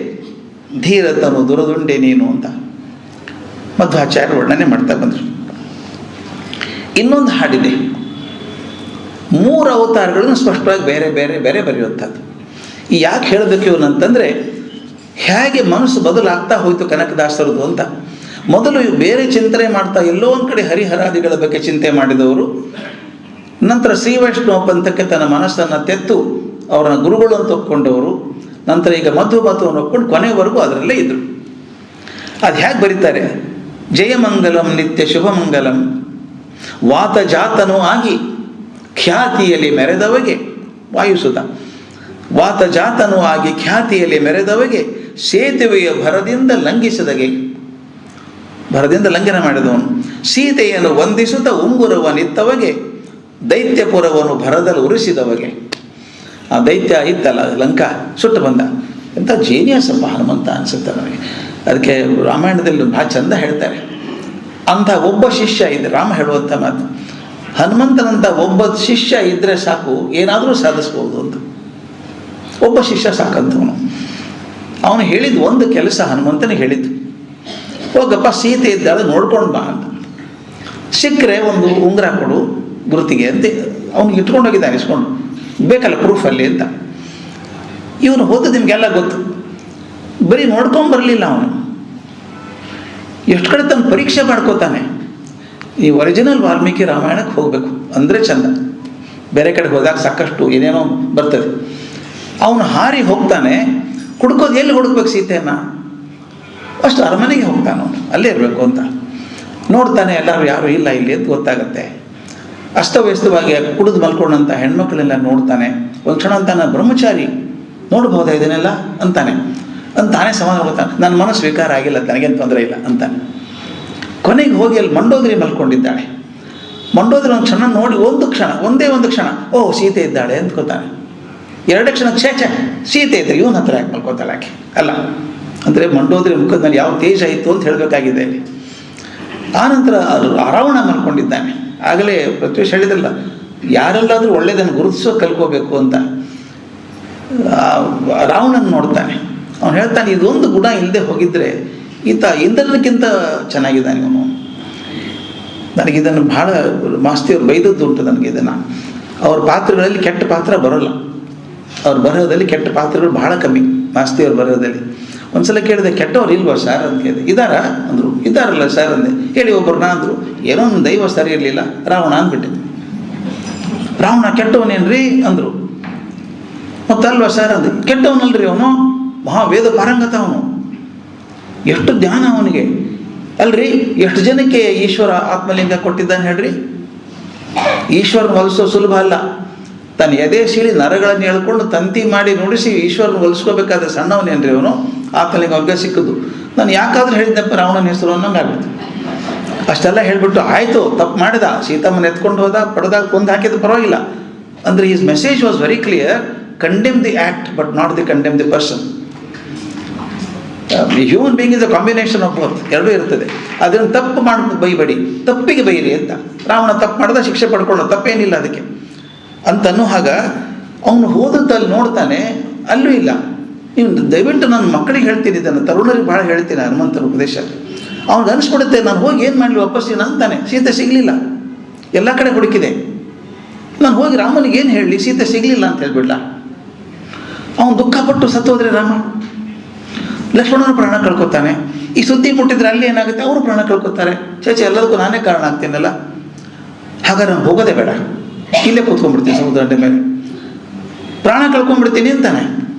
ಧೀರತನು ದುರದುಂಡೆ ನೀನು ಅಂತ ಮಧ್ವಾಚಾರ್ಯ ವರ್ಣನೆ ಮಾಡ್ತಾ ಬಂದರು. ಇನ್ನೊಂದು ಹಾಡಿದೆ, 3 ಅವತಾರಗಳನ್ನು ಸ್ಪಷ್ಟವಾಗಿ ಬೇರೆ ಬೇರೆ ಬೇರೆ ಬರೆಯುವಂಥದ್ದು. ಯಾಕೆ ಹೇಳಬೇಕು ಇವನಂತಂದರೆ, ಹೇಗೆ ಮನಸ್ಸು ಬದಲಾಗ್ತಾ ಹೋಯಿತು ಕನಕದಾಸರದು ಅಂತ. ಮೊದಲು ಬೇರೆ ಚಿಂತನೆ ಮಾಡ್ತಾ ಎಲ್ಲೋ ಒಂದು ಕಡೆ ಹರಿಹರಾದಿಗಳ ಬಗ್ಗೆ ಚಿಂತೆ ಮಾಡಿದವರು, ನಂತರ ಶ್ರೀ ವೈಷ್ಣವ ಪಂಥಕ್ಕೆ ತನ್ನ ಮನಸ್ಸನ್ನು ತೆತ್ತು ಅವರನ್ನ ಗುರುಗಳು ಅಂತ ಒಪ್ಕೊಂಡವರು, ನಂತರ ಈಗ ಮಧ್ವಮತವನ್ನು ಒಪ್ಕೊಂಡು ಕೊನೆವರೆಗೂ ಅದರಲ್ಲೇ ಇದ್ದರು. ಅದು ಹೇಗೆ ಬರೀತಾರೆ? ಜಯಮಂಗಲಂ ನಿತ್ಯ ಶುಭಮಂಗಲಂ, ವಾತ ಜಾತನೂ ಆಗಿ ಖ್ಯಾತಿಯಲ್ಲಿ ಮೆರೆದವಗೆ ವಾಯುಸುತ, ವಾತ ಜಾತನೂ ಆಗಿ ಖ್ಯಾತಿಯಲ್ಲಿ ಮೆರೆದವಗೆ ಸೇತುವೆಯ ಭರದಿಂದ ಲಂಘಿಸಿದಗೆ, ಭರದಿಂದ ಲಂಘನೆ ಮಾಡಿದವನು, ಸೀತೆಯನ್ನು ವಂದಿಸುತ್ತ ಉಂಗುರವನಿತ್ತವಗೆ, ದೈತ್ಯಪುರವನ್ನು ಭರದಲ್ಲಿ ಉರಿಸಿದವಗೆ. ಆ ದೈತ್ಯ ಇತ್ತಲ್ಲ ಲಂಕಾ, ಸುಟ್ಟು ಬಂದ. ಎಂಥ ಜೇನಿಯಸಪ್ಪ ಹನುಮಂತ ಅನಿಸುತ್ತೆ ನನಗೆ. ಅದಕ್ಕೆ ರಾಮಾಯಣದಲ್ಲಿ ಭಾಳ ಚಂದ ಹೇಳ್ತಾರೆ. ಅಂಥ ಒಬ್ಬ ಶಿಷ್ಯ ಇದೆ, ರಾಮ ಹೇಳುವಂಥ ಮಾತು, ಹನುಮಂತನಂಥ ಒಬ್ಬ ಶಿಷ್ಯ ಇದ್ದರೆ ಸಾಕು, ಏನಾದರೂ ಸಾಧಿಸ್ಬೋದು ಅಂತ. ಒಬ್ಬ ಶಿಷ್ಯ ಸಾಕಂತವನು. ಅವನು ಹೇಳಿದ್ದು ಒಂದು ಕೆಲಸ, ಹನುಮಂತನಿಗೆ ಹೇಳಿದ್ದು, ಹೋಗಪ್ಪ ಸೀತೆ ಇದ್ದಾಳೆ ನೋಡ್ಕೊಂಡು ಬಾ ಅಂತ. ಸಿಕ್ಕರೆ ಒಂದು ಉಂಗುರ ಕೊಡು ಗುರುತಿಗೆ ಅಂತ ಅವ್ನಿಗೆ ಇಟ್ಕೊಂಡೋಗಿದ್ದಾನೆ, ಇಸ್ಕೊಂಡು ಬೇಕಲ್ಲ ಪ್ರೂಫಲ್ಲಿ ಅಂತ. ಇವನು ಹೋದ ನಿಮಗೆಲ್ಲ ಗೊತ್ತು, ಬರೀ ನೋಡ್ಕೊಂಬರಲಿಲ್ಲ ಅವನು. ಎಷ್ಟು ಕಡೆ ತನ್ನ ಪರೀಕ್ಷೆ ಮಾಡ್ಕೋತಾನೆ. ಈ ಒರಿಜಿನಲ್ ವಾಲ್ಮೀಕಿ ರಾಮಾಯಣಕ್ಕೆ ಹೋಗಬೇಕು ಅಂದರೆ ಚಂದ, ಬೇರೆ ಕಡೆ ಹೋದಾಗ ಸಾಕಷ್ಟು ಏನೇನೋ ಬರ್ತದೆ. ಅವನು ಹಾರಿ ಹೋಗ್ತಾನೆ, ಹುಡ್ಕೋದು ಎಲ್ಲಿ ಹುಡುಕ್ಬೇಕು ಸೀತೆಯನ್ನು? ಅಷ್ಟು ಅರಮನೆಗೆ ಹೋಗ್ತಾನೆ ಅವನು, ಅಲ್ಲೇ ಇರಬೇಕು ಅಂತ ನೋಡ್ತಾನೆ. ಎಲ್ಲರೂ ಯಾರು ಇಲ್ಲ ಇಲ್ಲಿ ಅಂತ ಗೊತ್ತಾಗುತ್ತೆ. ಅಸ್ತವ್ಯಸ್ತವಾಗಿ ಕುಡಿದು ಮಲ್ಕೊಂಡಂಥ ಹೆಣ್ಮಕ್ಳೆಲ್ಲ ನೋಡ್ತಾನೆ. ಒಂದು ಕ್ಷಣ ಅಂತಾನೆ, ಬ್ರಹ್ಮಚಾರಿ ನೋಡ್ಬೋದಾ ಇದನ್ನೆಲ್ಲ ಅಂತಾನೆ. ತಾನೇ ಸಮಾಧಾನ ಹೋಗ್ತಾನೆ, ನನ್ನ ಮನಸ್ಸು ವಿಕಾರ ಆಗಿಲ್ಲ, ನನಗೇನು ತೊಂದರೆ ಇಲ್ಲ ಅಂತಾನೆ. ಕೊನೆಗೆ ಹೋಗಿ ಅಲ್ಲಿ ಮಂಡೋದರಿ ಮಲ್ಕೊಂಡಿದ್ದಾಳೆ. ಮಂಡೋದರಿ ಒಂದು ಕ್ಷಣ ನೋಡಿ, ಒಂದೇ ಒಂದು ಕ್ಷಣ ಓ ಸೀತೆ ಇದ್ದಾಳೆ ಅಂದ್ಕೋತಾನೆ. 2 ಕ್ಷಣ ಛೇ ಸೀತೆ ಇದ್ದರೆ ಇವನ ಹತ್ರ ಯಾಕೆ ಮಲ್ಕೋತಾಳೆ ಆಕೆ ಅಲ್ಲ. ಅಂದರೆ ಮಂಡೋದರಿ ಮುಖದ ಮೇಲೆ ಯಾವ ತೇಜ ಇತ್ತು ಅಂತ ಹೇಳಬೇಕಾಗಿದೆ ಅಲ್ಲಿ. ಆನಂತರ ರಾವಣ ಮಲ್ಕೊಂಡಿದ್ದಾನೆ. ಆಗಲೇ ಪ್ರತ್ಯೇಕ ಹೇಳಿದ್ರಲ್ಲ, ಯಾರೆಲ್ಲಾದರೂ ಒಳ್ಳೆಯದನ್ನು ಗುರುತಿಸೋ ಕಲ್ಕೋಬೇಕು ಅಂತ. ರಾವಣನ ನೋಡ್ತಾನೆ. ಅವನು ಹೇಳ್ತಾನೆ, ಇದೊಂದು ಗುಣ ಇಲ್ಲದೆ ಹೋಗಿದ್ರೆ ಈತ ಇಂದ್ರನಿಗಿಂತ ಚೆನ್ನಾಗಿದ್ದಾನೆ ಇವನು. ನನಗಿದನ್ನು ಭಾಳ ಮಾಸ್ತಿಯವ್ರು ಬೈದದ್ದು ಉಂಟು ನನಗೆ ಇದನ್ನು. ಅವ್ರ ಪಾತ್ರಗಳಲ್ಲಿ ಕೆಟ್ಟ ಪಾತ್ರ ಬರೋಲ್ಲ, ಅವ್ರ ಬರಹದಲ್ಲಿ ಕೆಟ್ಟ ಪಾತ್ರಗಳು ಭಾಳ ಕಮ್ಮಿ ಮಾಸ್ತಿಯವ್ರ ಬರಹದಲ್ಲಿ. ಒಂದ್ಸಲ ಕೇಳಿದೆ, ಕೆಟ್ಟವ್ರು ಇಲ್ವಾ ಸರ್ ಅಂತ ಕೇಳಿದೆ. ಇದ್ದಾರಾ ಅಂದರು. ಇದ್ದಾರಲ್ಲ ಸರ್ ಅಂದೆ. ಹೇಳಿ ಒಬ್ಬರನ್ನ ಅಂದರು. ಏನೋ ಒಂದು ದೈವ ಸರಿ ಇರಲಿಲ್ಲ, ರಾವಣ ಅಂದ್ಬಿಟ್ಟಿದ್ದೆ. ರಾವಣ ಕೆಟ್ಟವನೇನ್ರಿ ಅಂದರು. ಮತ್ತಲ್ವ ಸರ್ ಅಂದು, ಕೆಟ್ಟವನಲ್ರಿ ಅವನು, ಮಹಾವೇದ ಪಾರಂಗತ ಅವನು, ಎಷ್ಟು ಜ್ಞಾನ ಅವನಿಗೆ ಅಲ್ರಿ. ಎಷ್ಟು ಜನಕ್ಕೆ ಈಶ್ವರ ಆತ್ಮಲಿಂಗ ಕೊಟ್ಟಿದ್ದಾನೆ ಹೇಳ್ರಿ. ಈಶ್ವರನ ಹೊಲಿಸೋ ಸುಲಭ ಅಲ್ಲ. ತನ್ನ ಎದೆ ಸೀಳಿ ನರಗಳನ್ನು ಹೇಳ್ಕೊಂಡು ತಂತಿ ಮಾಡಿ ನುಡಿಸಿ ಈಶ್ವರನ ಹೊಲಿಸ್ಕೋಬೇಕಾದ್ರೆ ಸಣ್ಣವನೇನ್ರಿ ಅವನು. ಆತ್ಮಲಿಂಗ ಅವ್ರಿಗೆ ಸಿಕ್ಕಿದ್ದು. ನಾನು ಯಾಕಾದ್ರೂ ಹೇಳಿದ್ದಪ್ಪ ರಾವಣನ ಹೆಸರು ಅನ್ನೋಂಗೆ ಆಗ್ಬಿಡ್ತು. ಅಷ್ಟೆಲ್ಲ ಹೇಳಿಬಿಟ್ಟು ಆಯಿತು, ತಪ್ಪು ಮಾಡಿದ, ಸೀತಮ್ಮನ ಎತ್ಕೊಂಡು ಹೋದ, ಪಡೆದಾಗ ಕೊಂದು ಹಾಕಿದ, ಪರವಾಗಿಲ್ಲ ಅಂದರೆ is message was very clear. Condemn the act but not the condemn the person. Human being is a combination of both, ಎರಡೂ ಇರ್ತದೆ. ಅದನ್ನು ತಪ್ಪು ಮಾಡಿ ಬೈಬೇಡಿ, ತಪ್ಪಿಗೆ ಬೈರಿ ಅಂತ. ರಾವಣ ತಪ್ಪು ಮಾಡಿದ ಶಿಕ್ಷೆ ಪಡ್ಕೊಳ್ಳೋ, ತಪ್ಪೇನಿಲ್ಲ ಅದಕ್ಕೆ ಅಂತನೂ. ಆಗ ಅವನು ಹೋದಂತಲ್ಲಿ ನೋಡ್ತಾನೆ, ಅಲ್ಲೂ ಇಲ್ಲ. ನೀವು ದಯವಿಟ್ಟು ನನ್ನ ಮಕ್ಕಳಿಗೆ ಹೇಳ್ತೀನಿ, ಇದನ್ನು ತರುಣರಿಗೆ ಭಾಳ ಹೇಳ್ತೀನಿ ಹನುಮಂತನ ಉಪದೇಶ. ಅವ್ನಿಗೆ ಅನಿಸ್ಬಿಡುತ್ತೆ, ನಾನು ಹೋಗಿ ಏನು ಮಾಡಲಿ ವಾಪಸ್ಸಿನ ಅಂತಾನೆ. ಸೀತೆ ಸಿಗಲಿಲ್ಲ, ಎಲ್ಲ ಕಡೆ ಹುಡುಕಿದೆ, ನಾನು ಹೋಗಿ ರಾಮನಿಗೆ ಏನು ಹೇಳಲಿ, ಸೀತೆ ಸಿಗಲಿಲ್ಲ ಅಂತ ಹೇಳ್ಬಿಡ್ಲ. ಅವನು ದುಃಖಪಟ್ಟು ಸತ್ತೋದ್ರೆ ರಾಮ. ಲಕ್ಷ್ಮಣನ ಪ್ರಾಣ ಕಳ್ಕೊತಾನೆ. ಈ ಸುದ್ದಿ ಮುಟ್ಟಿದ್ರೆ ಅಲ್ಲಿ ಏನಾಗುತ್ತೆ, ಅವರು ಪ್ರಾಣ ಕಳ್ಕೊತಾರೆ. ಚೇಚೆ ಎಲ್ಲದಕ್ಕೂ ನಾನೇ ಕಾರಣ ಆಗ್ತೀನಲ್ಲ, ಹಾಗಾದ್ರೆ ನಾನು ಹೋಗೋದೇ ಬೇಡ, ಇಲ್ಲೇ ಕೂತ್ಕೊಂಡ್ಬಿಡ್ತೀನಿ ಸಮುದ್ರದ ಮೇಲೆ, ಪ್ರಾಣ ಕಳ್ಕೊಂಡ್ಬಿಡ್ತೀನಿ ಅಂತಾನೆ,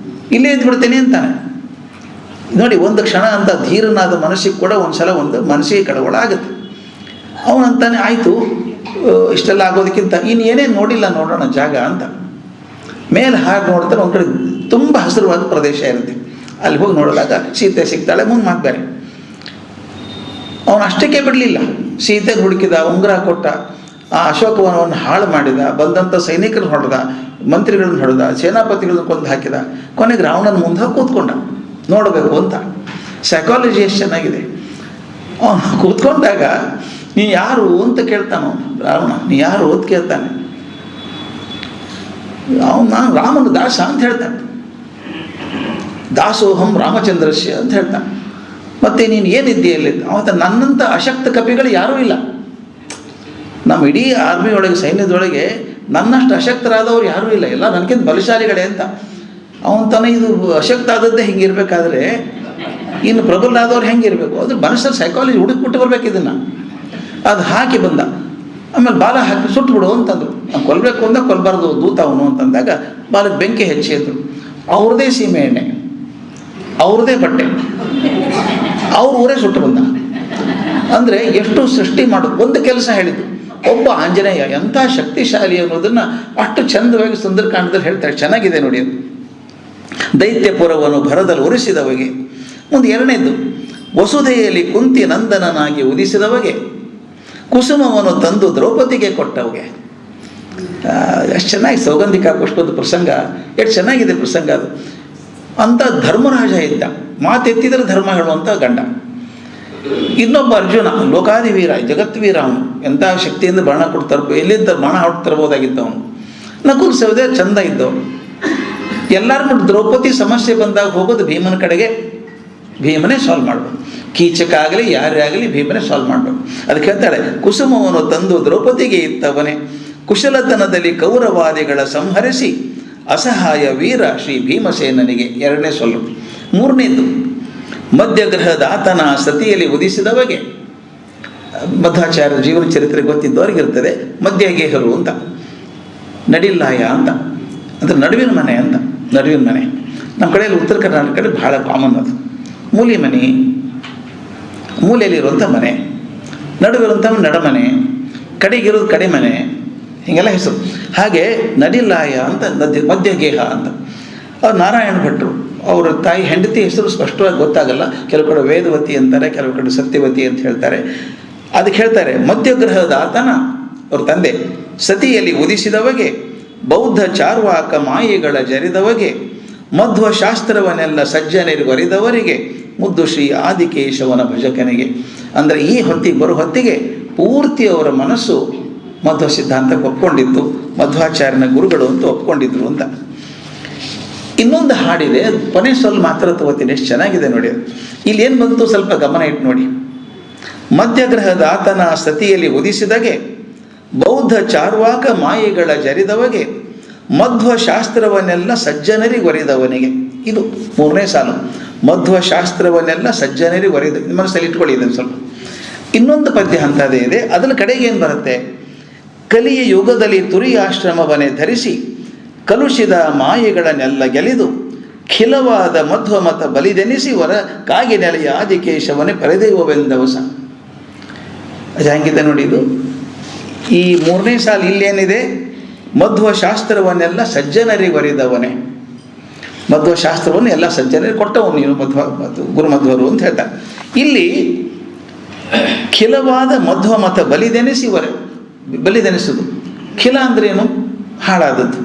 ಇಲ್ಲೇ ಇದ್ಬಿಡ್ತೀನಿ ಅಂತಾನೆ. ನೋಡಿ, ಒಂದು ಕ್ಷಣ ಅಂತ ಧೀರನಾದ ಮನಸ್ಸಿಗೆ ಕೂಡ ಒಂದ್ಸಲ ಒಂದು ಮನಸ್ಸಿಗೆ ಕಳವಳ ಆಗುತ್ತೆ. ಅವನಂತಾನೆ, ಆಯಿತು ಇಷ್ಟೆಲ್ಲ ಆಗೋದಕ್ಕಿಂತ ಇನ್ನೇನೇನು ನೋಡಿಲ್ಲ, ನೋಡೋಣ ಜಾಗ ಅಂತ ಮೇಲೆ ಹಾಗೆ ನೋಡ್ತಾರೆ. ಒಂದು ಕಡೆ ತುಂಬ ಹಸಿರುವಾದ ಪ್ರದೇಶ ಇರುತ್ತೆ. ಅಲ್ಲಿ ಹೋಗಿ ನೋಡಿದಾಗ ಸೀತೆ ಸಿಗ್ತಾಳೆ. ಮುಂದೆ ಮಾತು ಬೇರೆ. ಅವನು ಅಷ್ಟಕ್ಕೆ ಬಿಡಲಿಲ್ಲ, ಸೀತೆಗೆ ಹುಡುಕಿದ, ಉಂಗುರ ಕೊಟ್ಟ, ಆ ಅಶೋಕವನವನ್ನು ಹಾಳು ಮಾಡಿದ, ಬಂದಂಥ ಸೈನಿಕರನ್ನು ಹೊಡೆದ, ಮಂತ್ರಿಗಳನ್ನ ಹೊಡೆದ, ಸೇನಾಪತಿಗಳನ್ನ ಕೊಂದು ಹಾಕಿದ. ಕೊನೆಗೆ ರಾವಣನ ಮುಂದೆ ಕೂತ್ಕೊಂಡ ನೋಡಬೇಕು ಅಂತ. ಸೈಕಾಲಜಿ ಎಷ್ಟು ಚೆನ್ನಾಗಿದೆ. ಅವನು ಕೂತ್ಕೊಂಡಾಗ ನೀ ಯಾರು ಅಂತ ಕೇಳ್ತಾನ ರಾವಣ. ನೀ ಯಾರು ಅಂತ ಕೇಳ್ತಾನೆ. ನಾನು ರಾಮನ ದಾಸ ಅಂತ ಹೇಳ್ತಾನೆ. ದಾಸೋಹಂ ರಾಮಚಂದ್ರಸ್ಯ ಅಂತ ಹೇಳ್ತಾನೆ. ಮತ್ತು ನೀನು ಏನಿದ್ದೀಯಲ್ಲಿ ಅವತ್ತ ನನ್ನಂಥ ಅಶಕ್ತ ಕಪಿಗಳು ಯಾರೂ ಇಲ್ಲ. ನಮ್ಮ ಇಡೀ ಆರ್ಮಿಯೊಳಗೆ, ಸೈನ್ಯದೊಳಗೆ ನನ್ನಷ್ಟು ಅಶಕ್ತರಾದವ್ರು ಯಾರೂ ಇಲ್ಲ, ಎಲ್ಲ ನನಗಿಂತ ಬಲಶಾಲಿಗಳೇ ಅಂತ. ಅವನ ತನ ಇದು ಅಶಕ್ತ ಆದದ್ದೇ ಹಿಂಗಿರ್ಬೇಕಾದ್ರೆ ಇನ್ನು ಪ್ರಬಲರಾದವ್ರು ಹೆಂಗಿರಬೇಕು? ಅದ್ರ ಮನಸ್ಸಲ್ಲಿ ಸೈಕಾಲಜಿ ಹುಡುಕ್ಬಿಟ್ಟು ಬರ್ಬೇಕು ಇದನ್ನು. ಅದು ಹಾಕಿ ಬಂದ. ಆಮೇಲೆ ಬಾಲ ಹಾಕಿ ಸುಟ್ಬಿಡು ಅಂತಂದರು. ನಾನು ಕೊಲ್ಲಬೇಕು ಅಂದ ಕೊಲ್ಲಬಾರ್ದು, ದೂತ ಅವನು ಅಂತಂದಾಗ ಬಾಲಕ್ಕೆ ಬೆಂಕಿ ಹೆಚ್ಚಿ ಅಂದರು. ಅವ್ರದ್ದೇ ಸೀಮೆ ಎಣ್ಣೆ, ಅವ್ರದ್ದೇ ಬಟ್ಟೆ, ಅವ್ರ ಊರೇ ಸುಟ್ಟು ಬಂದ. ಅಂದರೆ ಎಷ್ಟು ಸೃಷ್ಟಿ ಮಾಡೋದು. ಒಂದು ಕೆಲಸ ಹೇಳಿದ್ದು, ಒಬ್ಬ ಆಂಜನೇಯ ಎಂಥ ಶಕ್ತಿಶಾಲಿ ಅನ್ನೋದನ್ನು ಅಷ್ಟು ಚಂದವಾಗಿ ಸುಂದರಕಾಂಡದಲ್ಲಿ ಹೇಳ್ತಾರೆ. ಚೆನ್ನಾಗಿದೆ ನೋಡಿ ಅದು. ದೈತ್ಯಪುರವನ್ನು ಭರದಲ್ಲಿ ಉರಿಸಿದವಗೆ. ಮುಂದೆ ಎರಡನೇದ್ದು, ವಸುಧೆಯಲ್ಲಿ ಕುಂತಿ ನಂದನನಾಗಿ ಉದಿಸಿದವಗೆ, ಕುಸುಮವನ್ನು ತಂದು ದ್ರೌಪದಿಗೆ ಕೊಟ್ಟವಗೆ. ಎಷ್ಟು ಚೆನ್ನಾಗಿ ಸೌಗಂಧಿಕ ಪುಷ್ಪದ ಪ್ರಸಂಗ, ಎಷ್ಟು ಚೆನ್ನಾಗಿದೆ ಪ್ರಸಂಗ ಅದು. ಅಂಥ ಧರ್ಮರಾಜ ಇದ್ದ, ಮಾತೆತ್ತಿದರೆ ಧರ್ಮ ಹೇಳುವಂಥ ಗಂಡ. ಇನ್ನೊಬ್ಬ ಅರ್ಜುನ, ಲೋಕಾದಿವೀರ, ಜಗತ್ವೀರ. ಅವನು ಎಂಥ ಶಕ್ತಿಯಿಂದ ಬಾಣ ಕೊಡ್ತಾರೆ, ಎಲ್ಲಿಂದ ಬಾಣ ಹೊಟ್ಟು ತರ್ಬೋದಾಗಿದ್ದ ಅವನು. ನಕುಲ ಸಹದೇವ ಚಂದ ಇದ್ದವನು. ಎಲ್ಲರೂ ದ್ರೌಪದಿ ಸಮಸ್ಯೆ ಬಂದಾಗ ಹೋಗೋದು ಭೀಮನ ಕಡೆಗೆ, ಭೀಮನೇ ಸಾಲ್ವ್ ಮಾಡಬೇಕು. ಕೀಚಕ ಆಗಲಿ ಯಾರೇ ಆಗಲಿ ಭೀಮನೇ ಸಾಲ್ವ್ ಮಾಡಬೇಕು. ಅದಕ್ಕೆ ಹೇಳ್ತಾಳೆ, ಕುಸುಮವನ್ನು ತಂದು ದ್ರೌಪದಿಗೆ ಇತ್ತವನೇ, ಕುಶಲತನದಲ್ಲಿ ಕೌರವಾದಿಗಳ ಸಂಹರಿಸಿ ಅಸಹಾಯ ವೀರ ಶ್ರೀ ಭೀಮಸೇನನಿಗೆ. ಎರಡನೇ ಸೊಲ್ಲು. ಮೂರನೇದು, ಮಧ್ಯಗ್ರಹದಾತನ ಸತಿಯಲ್ಲಿ ಉದಿಸಿದವಗೆ. ಮಧ್ವಾಚಾರ್ಯ ಜೀವನ ಚರಿತ್ರೆ ಗೊತ್ತಿದ್ದವರಿಗಿರ್ತದೆ. ಮಧ್ಯಗೇಹರು ಅಂತ, ನಡಿಲ್ಲಾಯ ಅಂತ, ಅಂದರೆ ನಡುವಿನ ಮನೆ ಅಂತ. ನಡುವಿನ ಮನೆ ನಮ್ಮ ಕಡೆಯಲ್ಲಿ ಉತ್ತರ ಕರ್ನಾಟಕ ಕಡೆ ಭಾಳ ಕಾಮನ್ ಅದು. ಮೂಲಿ ಮನೆ, ಮೂಲೆಯಲ್ಲಿರುವಂಥ ಮನೆ, ನಡುವಿರುವಂಥ ನಡಮನೆ, ಕಡೆಗಿರೋದು ಕಡೆ ಮನೆ, ಹೀಗೆಲ್ಲ ಹೆಸರು. ಹಾಗೆ ನಡಿಲಾಯ ಅಂತ, ಮಧ್ಯಗೇಹ ಅಂತ. ಅವ್ರು ನಾರಾಯಣ ಭಟ್ರು, ಅವರ ತಾಯಿ ಹೆಂಡತಿ ಹೆಸರು ಸ್ಪಷ್ಟವಾಗಿ ಗೊತ್ತಾಗಲ್ಲ. ಕೆಲವು ಕಡೆ ವೇದವತಿ ಅಂತಾರೆ, ಕೆಲವು ಕಡೆ ಸತ್ಯವತಿ ಅಂತ ಹೇಳ್ತಾರೆ. ಅದಕ್ಕೆ ಹೇಳ್ತಾರೆ, ಮಧ್ಯಗ್ರಹದಾತನ ಅವ್ರ ತಂದೆ ಸತಿಯಲ್ಲಿ ಉದಿಸಿದವಗೆ, ಬೌದ್ಧ ಚಾರ್ವಾಕ ಮಾಯೆಗಳ ಜರಿದವಗೆ, ಮಧ್ವ ಶಾಸ್ತ್ರವನ್ನೆಲ್ಲ ಸಜ್ಜನರಿವರಿದವರಿಗೆ, ಮುದ್ದು ಶ್ರೀ ಆದಿಕೇಶವನ ಭಜಕನಿಗೆ. ಅಂದರೆ ಈ ಹೊತ್ತಿಗೆ ಬರೋ ಹೊತ್ತಿಗೆ ಪೂರ್ತಿ ಅವರ ಮನಸ್ಸು ಮಧ್ವ ಸಿದ್ಧಾಂತಕ್ಕೆ ಒಪ್ಕೊಂಡಿತ್ತು, ಮಧ್ವಾಚಾರ್ಯನ ಗುರುಗಳು ಅಂತ ಒಪ್ಕೊಂಡಿದ್ರು ಅಂತ. ಇನ್ನೊಂದು ಹಾಡಿದೆ, ಕೊನೆ ಸ್ವಲ್ಪ ಮಾತ್ರ ತಗೋತೀನಿ, ಎಷ್ಟು ಚೆನ್ನಾಗಿದೆ ನೋಡಿ. ಇಲ್ಲಿ ಏನು ಬಂತು ಸ್ವಲ್ಪ ಗಮನ ಇಟ್ಟು ನೋಡಿ. ಮಧ್ಯಗ್ರಹದಾತನ ಸತಿಯಲ್ಲಿ ಉದಿಸಿದಗೆ, ಬೌದ್ಧ ಚಾರ್ವಾಕ ಮಾಯೆಗಳ ಜರಿದವಗೆ, ಮಧ್ವ ಶಾಸ್ತ್ರವನ್ನೆಲ್ಲ ಸಜ್ಜನರಿಗೆ ಒರೆದವನಿಗೆ. ಇದು ಮೂರನೇ ಸಾಲು. ಮಧ್ವ ಶಾಸ್ತ್ರವನ್ನೆಲ್ಲ ಸಜ್ಜನರಿಗೆ ಒರೆದ. ಮನಸ್ಸಲ್ಲಿ ಇಟ್ಕೊಳ್ಳಿ ಇದನ್ನು ಸ್ವಲ್ಪ. ಇನ್ನೊಂದು ಪದ್ಯ ಅಂಥದ್ದೇ ಇದೆ. ಅದರ ಕಡೆಗೆ ಏನು ಬರುತ್ತೆ? ಕಲಿಯ ಯುಗದಲ್ಲಿ ತುರಿಯಾಶ್ರಮವನ್ನೇ ಧರಿಸಿ ಕಲುಷಿದ ಮಾಯೆಗಳನ್ನೆಲ್ಲ ಗೆಲಿದು ಖಿಲವಾದ ಮಧ್ವಮತ ಬಲಿದೆನಿಸಿ ವರ ಕಾಗಿ ನೆಲೆಯ ಆದಿಕೇಶವನೇ ಪರದೈವವೆಂದವಸ. ಅದು ಹೆಂಗಿದೆ ನೋಡಿ. ಇದು ಈ 3ನೇ ಸಾಲು ಇಲ್ಲೇನಿದೆ? ಮಧ್ವ ಶಾಸ್ತ್ರವನ್ನೆಲ್ಲ ಸಜ್ಜನರಿಗೆ ಒರೆದವನೇ. ಮಧ್ವ ಶಾಸ್ತ್ರವನ್ನು ಎಲ್ಲ ಸಜ್ಜನರಿಗೆ ಕೊಟ್ಟವನು ನೀನು ಗುರುಮಧ್ವರು ಅಂತ ಹೇಳ್ತಾರೆ. ಇಲ್ಲಿ ಖಿಲವಾದ ಮಧ್ವಮತ ಬಲಿದೆನಿಸುವುದು. ಖಿಲ ಅಂದ್ರೆ ಏನು? ಹಾಳಾದದ್ದು,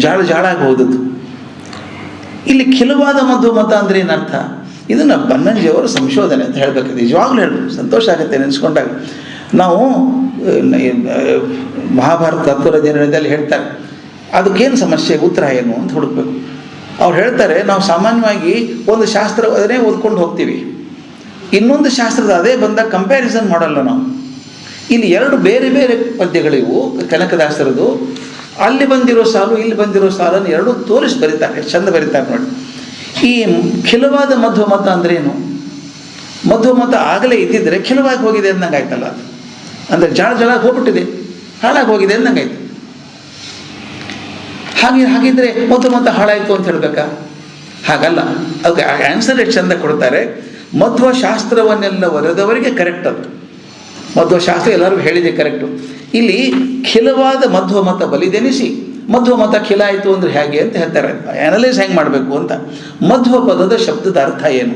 ಜಾಳಾಗಿ ಹೋದದ್ದು. ಇಲ್ಲಿ ಖಿಲವಾದ ಮಧ್ವಮತ ಅಂದ್ರೆ ಏನರ್ಥ? ಇದನ್ನು ಬನ್ನಂಜಿಯವರು ಸಂಶೋಧನೆ ಅಂತ ಹೇಳಬೇಕು. ನಿಜವಾಗ್ಲೂ ಹೇಳಬೇಕು, ಸಂತೋಷ ಆಗುತ್ತೆ ನೆನೆಸ್ಕೊಂಡಾಗ. ನಾವು ಮಹಾಭಾರತ ತತ್ವದ ನಿರ್ಣಯದಲ್ಲಿ ಹೇಳ್ತಾರೆ ಅದಕ್ಕೇನು ಸಮಸ್ಯೆ, ಉತ್ತರ ಏನು ಅಂತ ಹುಡುಕ್ಬೇಕು. ಅವ್ರು ಹೇಳ್ತಾರೆ, ನಾವು ಸಾಮಾನ್ಯವಾಗಿ ಒಂದು ಶಾಸ್ತ್ರ ಅದನ್ನೇ ಓದ್ಕೊಂಡು ಹೋಗ್ತೀವಿ, ಇನ್ನೊಂದು ಶಾಸ್ತ್ರದ ಅದೇ ಬಂದಾಗ ಕಂಪ್ಯಾರಿಸನ್ ಮಾಡಲ್ಲ ನಾವು. ಇಲ್ಲಿ 2 ಬೇರೆ ಬೇರೆ ಪದ್ಯಗಳಿವು ಕನಕದಾಸರದು. ಅಲ್ಲಿ ಬಂದಿರೋ ಸಾಲು ಇಲ್ಲಿ ಬಂದಿರೋ ಸಾಲನ್ನು 2 ತೋರಿಸಿ ಬರೀತಾರೆ, ಚಂದ ಬರೀತಾರೆ ನೋಡಿ. ಈ ಖಿಲವಾದ ಮಧ್ವಮತ ಅಂದ್ರೇನು? ಮಧ್ವಮತ ಆಗಲೇ ಇದ್ದಿದ್ರೆ ಖಿಲವಾಗಿ ಹೋಗಿದೆ ಅಂದಂಗೆ ಆಯ್ತಲ್ಲ. ಅದು ಅಂದರೆ ಜಾಳಾಗಿ ಹೋಗ್ಬಿಟ್ಟಿದೆ, ಹಾಳಾಗಿ ಹೋಗಿದೆ ಅಂದಂಗೆ ಆಯ್ತು. ಹಾಗಿದ್ರೆ ಮಧ್ವಮತ ಹಾಳಾಯಿತು ಅಂತ ಹೇಳ್ಬೇಕಾ? ಹಾಗಲ್ಲ. ಅದಕ್ಕೆ ಆನ್ಸರ್ ಎಷ್ಟು ಚಂದ ಕೊಡ್ತಾರೆ. ಮಧ್ವಶಾಸ್ತ್ರವನ್ನೆಲ್ಲ ಒರೆದವರಿಗೆ ಕರೆಕ್ಟ್. ಅದು ಮಧ್ವಶಾಸ್ತ್ರ ಎಲ್ಲರಿಗೂ ಹೇಳಿದೆ ಕರೆಕ್ಟು. ಇಲ್ಲಿ ಖಿಲವಾದ ಮಧ್ವಮತ ಬಲಿದೆನಿಸಿ, ಮಧ್ವಮತ ಖಿಲ ಆಯಿತು ಅಂದರೆ ಹೇಗೆ ಅಂತ ಹೇಳ್ತಾರೆ. ಅನಲೈಸ್ ಹೆಂಗೆ ಮಾಡಬೇಕು ಅಂತ. ಮಧ್ವ ಪದದ ಶಬ್ದದ ಅರ್ಥ ಏನು?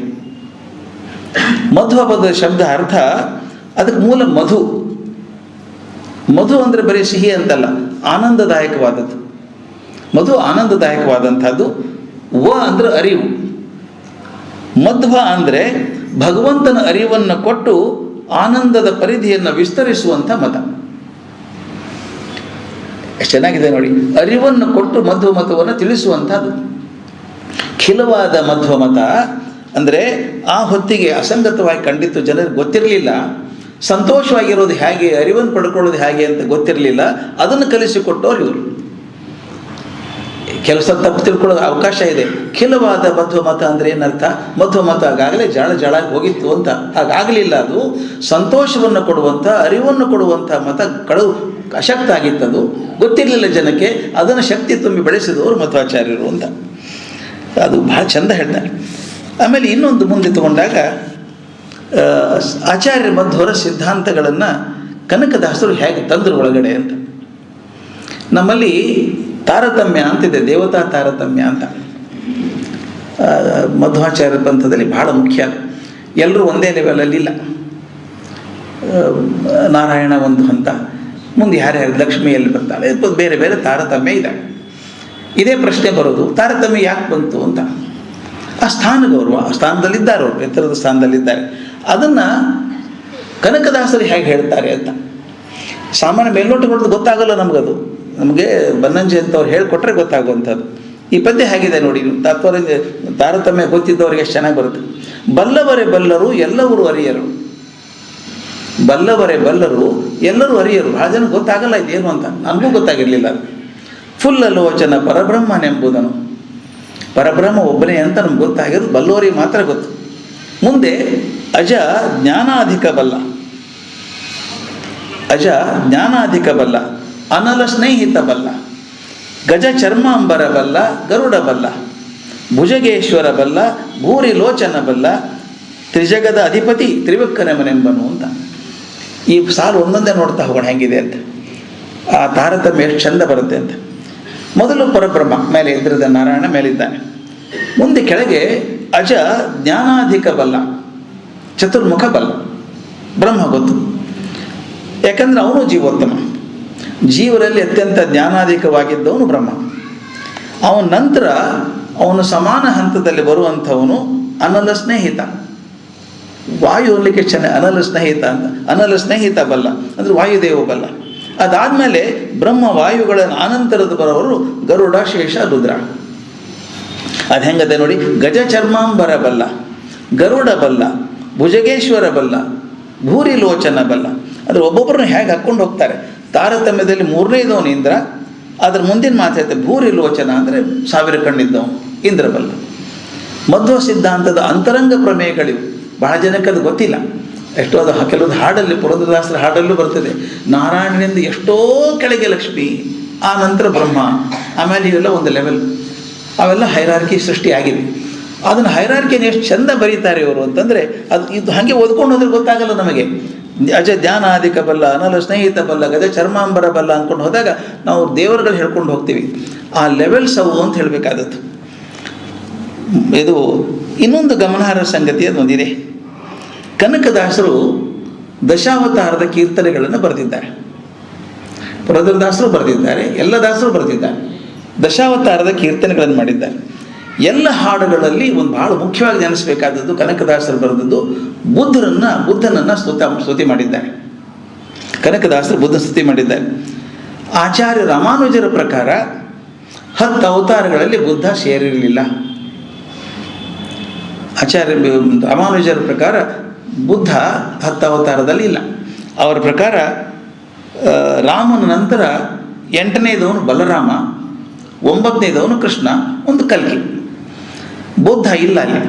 ಮಧ್ವ ಪದದ ಶಬ್ದ ಅರ್ಥ, ಅದಕ್ಕೆ ಮೂಲ ಮಧು. ಮಧು ಅಂದರೆ ಬರೀ ಸಿಹಿ ಅಂತಲ್ಲ, ಆನಂದದಾಯಕವಾದದ್ದು. ಮಧು ಆನಂದದಾಯಕವಾದಂಥದ್ದು. ಅಂದರೆ ಅರಿವು. ಮಧ್ವ ಅಂದರೆ ಭಗವಂತನ ಅರಿವನ್ನು ಕೊಟ್ಟು ಆನಂದದ ಪರಿಧಿಯನ್ನು ವಿಸ್ತರಿಸುವಂಥ ಮತ. ಎಷ್ಟು ಚೆನ್ನಾಗಿದೆ ನೋಡಿ. ಅರಿವನ್ನು ಕೊಟ್ಟು ಮಧ್ವಮತವನ್ನು ತಿಳಿಸುವಂಥದ್ದು. ಖಿಲವಾದ ಮಧ್ವಮತ ಅಂದರೆ ಆ ಹೊತ್ತಿಗೆ ಅಸಂಗತವಾಗಿ ಕಂಡಿತ್ತು, ಜನರಿಗೆ ಗೊತ್ತಿರಲಿಲ್ಲ. ಸಂತೋಷವಾಗಿರೋದು ಹೇಗೆ, ಅರಿವನ್ನು ಪಡ್ಕೊಳ್ಳೋದು ಹೇಗೆ ಅಂತ ಗೊತ್ತಿರಲಿಲ್ಲ. ಅದನ್ನು ಕಲಿಸಿಕೊಟ್ಟವ್ರು ಇವರು. ಕೆಲಸ ತಪ್ಪು ತಿಳ್ಕೊಳ್ಳೋ ಅವಕಾಶ ಇದೆ. ಖಿಲವಾದ ಮಧ್ವಮತ ಅಂದರೆ ಏನರ್ಥ? ಮಧ್ವಮತ ಆಗಾಗಲೇ ಜಾಳಾಗಿ ಹೋಗಿತ್ತು ಅಂತ. ಹಾಗಾಗಲಿಲ್ಲ. ಅದು ಸಂತೋಷವನ್ನು ಕೊಡುವಂಥ, ಅರಿವನ್ನು ಕೊಡುವಂಥ ಮತ ಅಶಕ್ತ ಆಗಿತ್ತದು. ಗೊತ್ತಿರಲಿಲ್ಲ ಜನಕ್ಕೆ. ಅದನ್ನು ಶಕ್ತಿ ತುಂಬಿ ಬೆಳೆಸಿದವರು ಮಧ್ವಾಚಾರ್ಯರು ಅಂತ. ಅದು ಬಹಳ ಚಂದ ಹೇಳ್ತಾರೆ. ಆಮೇಲೆ ಇನ್ನೊಂದು ಮುಂದೆ ತಗೊಂಡಾಗ ಆಚಾರ್ಯ ಮಧ್ವರ ಸಿದ್ಧಾಂತಗಳನ್ನು ಕನಕದಾಸರು ಹೇಗೆ ತಂದರು ಒಳಗಡೆ ಅಂತ. ನಮ್ಮಲ್ಲಿ ತಾರತಮ್ಯ ಅಂತಿದೆ, ದೇವತಾ ತಾರತಮ್ಯ ಅಂತ. ಮಧ್ವಾಚಾರ್ಯ ಪಂಥದಲ್ಲಿ ಬಹಳ ಮುಖ್ಯ. ಎಲ್ಲರೂ ಒಂದೇ ಲೆವೆಲಲ್ಲಿ ಇಲ್ಲ. ನಾರಾಯಣ ಒಂದು ಹಂತ, ಮುಂದೆ ಯಾರ್ಯಾರು ಲಕ್ಷ್ಮಿಯಲ್ಲಿ ಬರ್ತಾಳೆ, ಬೇರೆ ಬೇರೆ ತಾರತಮ್ಯ ಇದೆ. ಇದೇ ಪ್ರಶ್ನೆ ಬರೋದು, ತಾರತಮ್ಯ ಯಾಕೆ ಬಂತು ಅಂತ. ಆ ಸ್ಥಾನ ಗೌರವ, ಆ ಸ್ಥಾನದಲ್ಲಿದ್ದಾರೆ ಅವರು, ಎತ್ತರದ ಸ್ಥಾನದಲ್ಲಿದ್ದಾರೆ. ಅದನ್ನು ಕನಕದಾಸರು ಹೇಗೆ ಹೇಳ್ತಾರೆ ಅಂತ ಸಾಮಾನ್ಯ ಮೇಲ್ನೋಟ ನೋಡೋದು ಗೊತ್ತಾಗಲ್ಲ ನಮಗದು. ನಮಗೆ ಬನ್ನಂಜಿ ಅಂತವ್ರು ಹೇಳಿಕೊಟ್ರೆ ಗೊತ್ತಾಗುವಂಥದ್ದು. ಈ ಪದ್ಯ ಹೇಗಿದೆ ನೋಡಿ. ತಾರತಮ್ಯ ಗೊತ್ತಿದ್ದವ್ರಿಗೆ ಎಷ್ಟು ಚೆನ್ನಾಗಿ ಬರುತ್ತೆ. ಬಲ್ಲವರೇ ಬಲ್ಲರು ಎಲ್ಲವರು ಅರಿಯರು. ಬಲ್ಲವರೇ ಬಲ್ಲರು ಎಲ್ಲರೂ ಅರಿಯರು. ಭಾಳ ಜನ ಗೊತ್ತಾಗಲ್ಲ ಇದೇನು ಅಂತ. ನನಗೂ ಗೊತ್ತಾಗಿರಲಿಲ್ಲ. ಫುಲ್ ಅಲೋಚನ ಪರಬ್ರಹ್ಮನೆಂಬುದನು. ಪರಬ್ರಹ್ಮ ಒಬ್ಬನೇ ಅಂತ ನಮ್ಗೆ ಗೊತ್ತಾಗಿರೋದು ಬಲ್ಲವರಿಗೆ ಮಾತ್ರ ಗೊತ್ತು. ಮುಂದೆ ಅಜ ಜ್ಞಾನಾಧಿಕ ಬಲ್ಲ. ಅಜ ಜ್ಞಾನಾಧಿಕ ಬಲ್ಲ, ಅನಲ ಸ್ನೇಹಿತ ಬಲ್ಲ, ಗಜ ಚರ್ಮಾಂಬರ ಬಲ್ಲ, ಗರುಡ ಬಲ್ಲ, ಭುಜಗೇಶ್ವರ ಬಲ್ಲ, ಭೂರಿ ಲೋಚನ ಬಲ್ಲ, ತ್ರಿಜಗದ ಅಧಿಪತಿ ತ್ರಿವಿಕ್ರಮನೆಂಬನು ಅಂತ. ಈ ಸಾಲು ಒಂದೊಂದೇ ನೋಡ್ತಾ ಹೋಗೋಣ ಹೆಂಗಿದೆ ಅಂತ. ಆ ತಾರತಮ್ಯ ಎಷ್ಟು ಚಂದ ಬರುತ್ತೆ ಅಂತ. ಮೊದಲು ಪರಬ್ರಹ್ಮ, ಮೇಲೆ ಇಂದ್ರದ ನಾರಾಯಣ ಮೇಲಿದ್ದಾನೆ. ಮುಂದೆ ಕೆಳಗೆ ಅಜ ಜ್ಞಾನಾಧಿಕ ಬಲ್ಲ, ಚತುರ್ಮುಖ ಬಲ್ಲ. ಬ್ರಹ್ಮ ಗೊತ್ತು, ಯಾಕಂದ್ರೆ ಅವನು ಜೀವೋತ್ತಮ. ಜೀವರಲ್ಲಿ ಅತ್ಯಂತ ಜ್ಞಾನಾಧಿಕವಾಗಿದ್ದವನು ಬ್ರಹ್ಮ. ಅವನ ನಂತರ ಅವನು ಸಮಾನ ಹಂತದಲ್ಲಿ ಬರುವಂಥವನು ಅನಲ ಸ್ನೇಹಿತ. ವಾಯು ಅನ್ಲಿಕ್ಕೆ ಚೆನ್ನಾಗಿ ಅನಲ ಸ್ನೇಹಿತ ಅಂತ. ಅನಲ ಸ್ನೇಹಿತ ಬಲ್ಲ ಅಂದರೆ ವಾಯುದೇವ ಬಲ್ಲ. ಅದಾದಮೇಲೆ ಬ್ರಹ್ಮ ವಾಯುಗಳ ಅನಂತರದ ಬರೋವರು ಗರುಡ, ಶೇಷ, ರುದ್ರ. ಅದು ಹೆಂಗದೆ ನೋಡಿ. ಗಜ ಚರ್ಮಾಂಬರ ಬಲ್ಲ, ಗರುಡ ಬಲ್ಲ, ಭುಜಗೇಶ್ವರ ಬಲ್ಲ, ಭೂರಿ ಲೋಚನ ಬಲ್ಲ. ಅಂದರೆ ಒಬ್ಬೊಬ್ಬರನ್ನ ಹೇಗೆ ಹಾಕ್ಕೊಂಡು ಹೋಗ್ತಾರೆ. ತಾರತಮ್ಯದಲ್ಲಿ 3ನೇದವನು ಇಂದ್ರ. ಅದ್ರ ಮುಂದಿನ ಮಾತೈತೆ ಭೂರಿ ಲೋಚನ ಅಂದರೆ 1000 ಕಣ್ಣಿದ್ದವನು ಇಂದ್ರ ಬಲ್ಲ. ಮಧ್ವ ಸಿದ್ಧಾಂತದ ಅಂತರಂಗ ಪ್ರಮೇಯಗಳಿವು. ಬಹಳ ಜನಕ್ಕೆ ಅದು ಗೊತ್ತಿಲ್ಲ. ಎಷ್ಟೋ ಅದು ಕೆಲವೊಂದು ಹಾಡಲ್ಲಿ ಪುರಂದರದಾಸರ ಹಾಡಲ್ಲೂ ಬರ್ತದೆ, ನಾರಾಯಣನಿಂದ ಎಷ್ಟೋ ಕೆಳಗೆ ಲಕ್ಷ್ಮಿ, ಆ ನಂತರ ಬ್ರಹ್ಮ, ಆಮೇಲೆ ಇವೆಲ್ಲ ಒಂದು ಲೆವೆಲ್, ಅವೆಲ್ಲ ಹೈರಾರ್ಕಿ ಸೃಷ್ಟಿಯಾಗಿದೆ. ಅದನ್ನು ಹೈರಾರ್ಕಿಯನ್ನು ಎಷ್ಟು ಚೆಂದ ಬರೀತಾರೆ ಇವರು ಅಂತಂದರೆ, ಅದು ಇದು ಹಾಗೆ ಓದ್ಕೊಂಡು ಹೋದ್ರೆ ಗೊತ್ತಾಗಲ್ಲ ನಮಗೆ. ಅಜ ಧ್ಯಾನಾಧಿಕ ಬಲ್ಲ, ಅನಲ ಸ್ನೇಹಿತ ಬಲ್ಲ, ಗಜ ಚರ್ಮಾಂಬರ ಬಲ್ಲ ಅಂದ್ಕೊಂಡು ಹೋದಾಗ ನಾವು ದೇವರುಗಳು ಹೇಳ್ಕೊಂಡು ಹೋಗ್ತೀವಿ. ಆ ಲೆವೆಲ್ಸ್ ಅವು ಅಂತ ಹೇಳಬೇಕಾದದ್ದು. ಇದು ಇನ್ನೊಂದು ಗಮನಾರ್ಹ ಸಂಗತಿ ಅದೊಂದಿದೆ. ಕನಕದಾಸರು ದಶಾವತಾರದ ಕೀರ್ತನೆಗಳನ್ನು ಬರೆದಿದ್ದಾರೆ. ಪುರಂದರದಾಸರು ಬರೆದಿದ್ದಾರೆ, ಎಲ್ಲ ದಾಸರು ಬರೆದಿದ್ದಾರೆ. ದಶಾವತಾರದ ಕೀರ್ತನೆಗಳನ್ನು ಮಾಡಿದ್ದಾರೆ. ಎಲ್ಲ ಹಾಡುಗಳಲ್ಲಿ ಒಂದು ಬಹಳ ಮುಖ್ಯವಾಗಿ ನೆನೆಸಬೇಕಾದದ್ದು ಕನಕದಾಸರು ಬರೆದದ್ದು ಬುದ್ಧನನ್ನು ಸ್ತುತಿ ಮಾಡಿದ್ದಾರೆ. ಕನಕದಾಸರು ಬುದ್ಧ ಸ್ತುತಿ ಮಾಡಿದ್ದಾರೆ. ಆಚಾರ್ಯ ರಾಮಾನುಜರ ಪ್ರಕಾರ 10 ಅವತಾರಗಳಲ್ಲಿ ಬುದ್ಧ ಸೇರಿರಲಿಲ್ಲ. ಆಚಾರ್ಯ ರಾಮಾನುಜರ ಪ್ರಕಾರ ಬುದ್ಧ 10 ಅವತಾರದಲ್ಲಿ ಇಲ್ಲ. ಅವರ ಪ್ರಕಾರ ರಾಮನ ನಂತರ 8ನೇದವನು ಬಲರಾಮ, 9ನೇದವನು ಕೃಷ್ಣ, ಒಂದು ಕಲ್ಕಿ. ಬುದ್ಧ ಇಲ್ಲ ಅಲ್ಲಿ.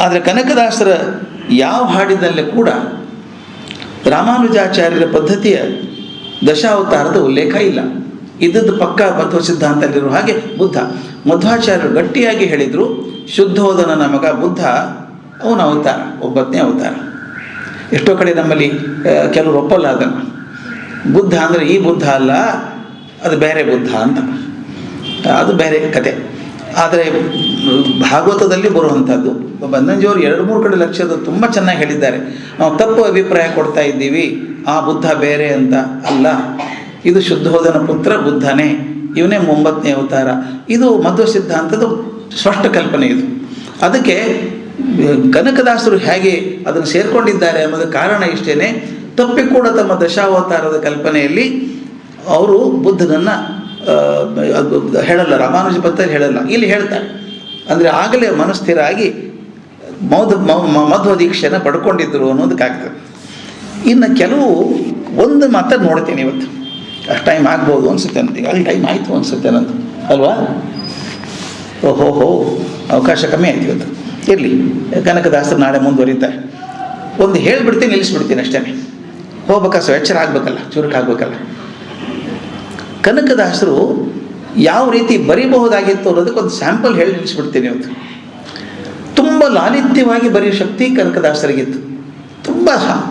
ಆದರೆ ಕನಕದಾಸರ ಯಾವ ಹಾಡಿನಲ್ಲೇ ಕೂಡ ರಾಮಾನುಜಾಚಾರ್ಯರ ಪದ್ಧತಿಯ ದಶಾವತಾರದ ಉಲ್ಲೇಖ ಇಲ್ಲ. ಇದ್ದದ್ದು ಪಕ್ಕ ಮಧ್ವ ಸಿದ್ಧಾಂತದಲ್ಲಿರುವ ಹಾಗೆ ಬುದ್ಧ. ಮಧ್ವಾಚಾರ್ಯರು ಗಟ್ಟಿಯಾಗಿ ಹೇಳಿದರು, ಶುದ್ಧೋಧನನ ಮಗ ಬುದ್ಧ, ಅವನ ಅವತಾರ, 9ನೇ ಅವತಾರ. ಎಷ್ಟೋ ಕಡೆ ನಮ್ಮಲ್ಲಿ ಕೆಲವರು ಒಪ್ಪಲ್ಲ ಅದನ್ನು. ಬುದ್ಧ ಅಂದರೆ ಈ ಬುದ್ಧ ಅಲ್ಲ, ಅದು ಬೇರೆ ಬುದ್ಧ ಅಂತ, ಅದು ಬೇರೆ ಕತೆ. ಆದರೆ ಭಾಗವತದಲ್ಲಿ ಬರುವಂಥದ್ದು ಬನ್ನಂಜಿಯವರು 2-3 ಕಡೆ ಲಕ್ಷ್ಯದ ತುಂಬ ಚೆನ್ನಾಗಿ ಹೇಳಿದ್ದಾರೆ. ನಾವು ತಪ್ಪು ಅಭಿಪ್ರಾಯ ಕೊಡ್ತಾ ಇದ್ದೀವಿ, ಆ ಬುದ್ಧ ಬೇರೆ ಅಂತ ಅಲ್ಲ, ಇದು ಶುದ್ಧೋಧನ ಪುತ್ರ ಬುದ್ಧನೇ, ಇವನೇ 9ನೇ ಅವತಾರ. ಇದು ಮಧ್ವ ಸಿದ್ಧಾಂತದ ಸ್ಪಷ್ಟ ಕಲ್ಪನೆ ಇದು. ಅದಕ್ಕೆ ಕನಕದಾಸರು ಹೇಗೆ ಅದನ್ನು ಸೇರಿಕೊಂಡಿದ್ದಾರೆ ಅನ್ನೋದಕ್ಕೆ ಕಾರಣ ಇಷ್ಟೇ. ತಪ್ಪಿ ಕೂಡ ತಮ್ಮ ದಶಾವತಾರದ ಕಲ್ಪನೆಯಲ್ಲಿ ಅವರು ಬುದ್ಧನನ್ನು ಹೇಳಲ್ಲ, ರಾಮಾನುಜ ಪಂಥದಲ್ಲಿ ಹೇಳಲ್ಲ, ಇಲ್ಲಿ ಹೇಳ್ತಾರೆ. ಅಂದರೆ ಆಗಲೇ ಮನಸ್ಥಿರ ಆಗಿ ಮಧ್ವ ದೀಕ್ಷೆನ ಪಡ್ಕೊಂಡಿದ್ದರು ಅನ್ನೋದಕ್ಕಾಗ್ತದೆ. ಇನ್ನು ಕೆಲವು ಒಂದು ಮಾತ್ರ ನೋಡ್ತೀನಿ ಇವತ್ತು, ಅಷ್ಟು ಟೈಮ್ ಆಗ್ಬೋದು ಅನಿಸುತ್ತೆ ಅಂತ. ಈಗ ಅಲ್ಲಿ ಟೈಮ್ ಆಯಿತು ಅನಿಸುತ್ತೆ ನಂದು, ಅಲ್ವಾ? ಓಹೋ, ಅವಕಾಶ ಕಮ್ಮಿ ಆಯ್ತು ಇವತ್ತು. ಇರಲಿ, ಕನಕದಾಸರು ನಾಳೆ ಮುಂದುವರಿತಾರೆ. ಒಂದು ಹೇಳಿಬಿಡ್ತೀನಿ, ನಿಲ್ಲಿಸ್ಬಿಡ್ತೀನಿ ಅಷ್ಟೇ. ಹೋಗ್ಬೇಕಾದ್ರೆ ಎಚ್ಚರ ಆಗಬೇಕಲ್ಲ, ಚುರುಕಾಗಬೇಕಲ್ಲ. ಕನಕದಾಸರು ಯಾವ ರೀತಿ ಬರೀಬಹುದಾಗಿತ್ತು ಅನ್ನೋದಕ್ಕೆ ಒಂದು ಸ್ಯಾಂಪಲ್ ಹೇಳಿ ನಿಲ್ಲಿಸ್ಬಿಡ್ತೀನಿ ಇವತ್ತು. ತುಂಬ ಲಾಲಿತ್ಯವಾಗಿ ಬರೆಯೋ ಶಕ್ತಿ ಕನಕದಾಸರಿಗಿತ್ತು.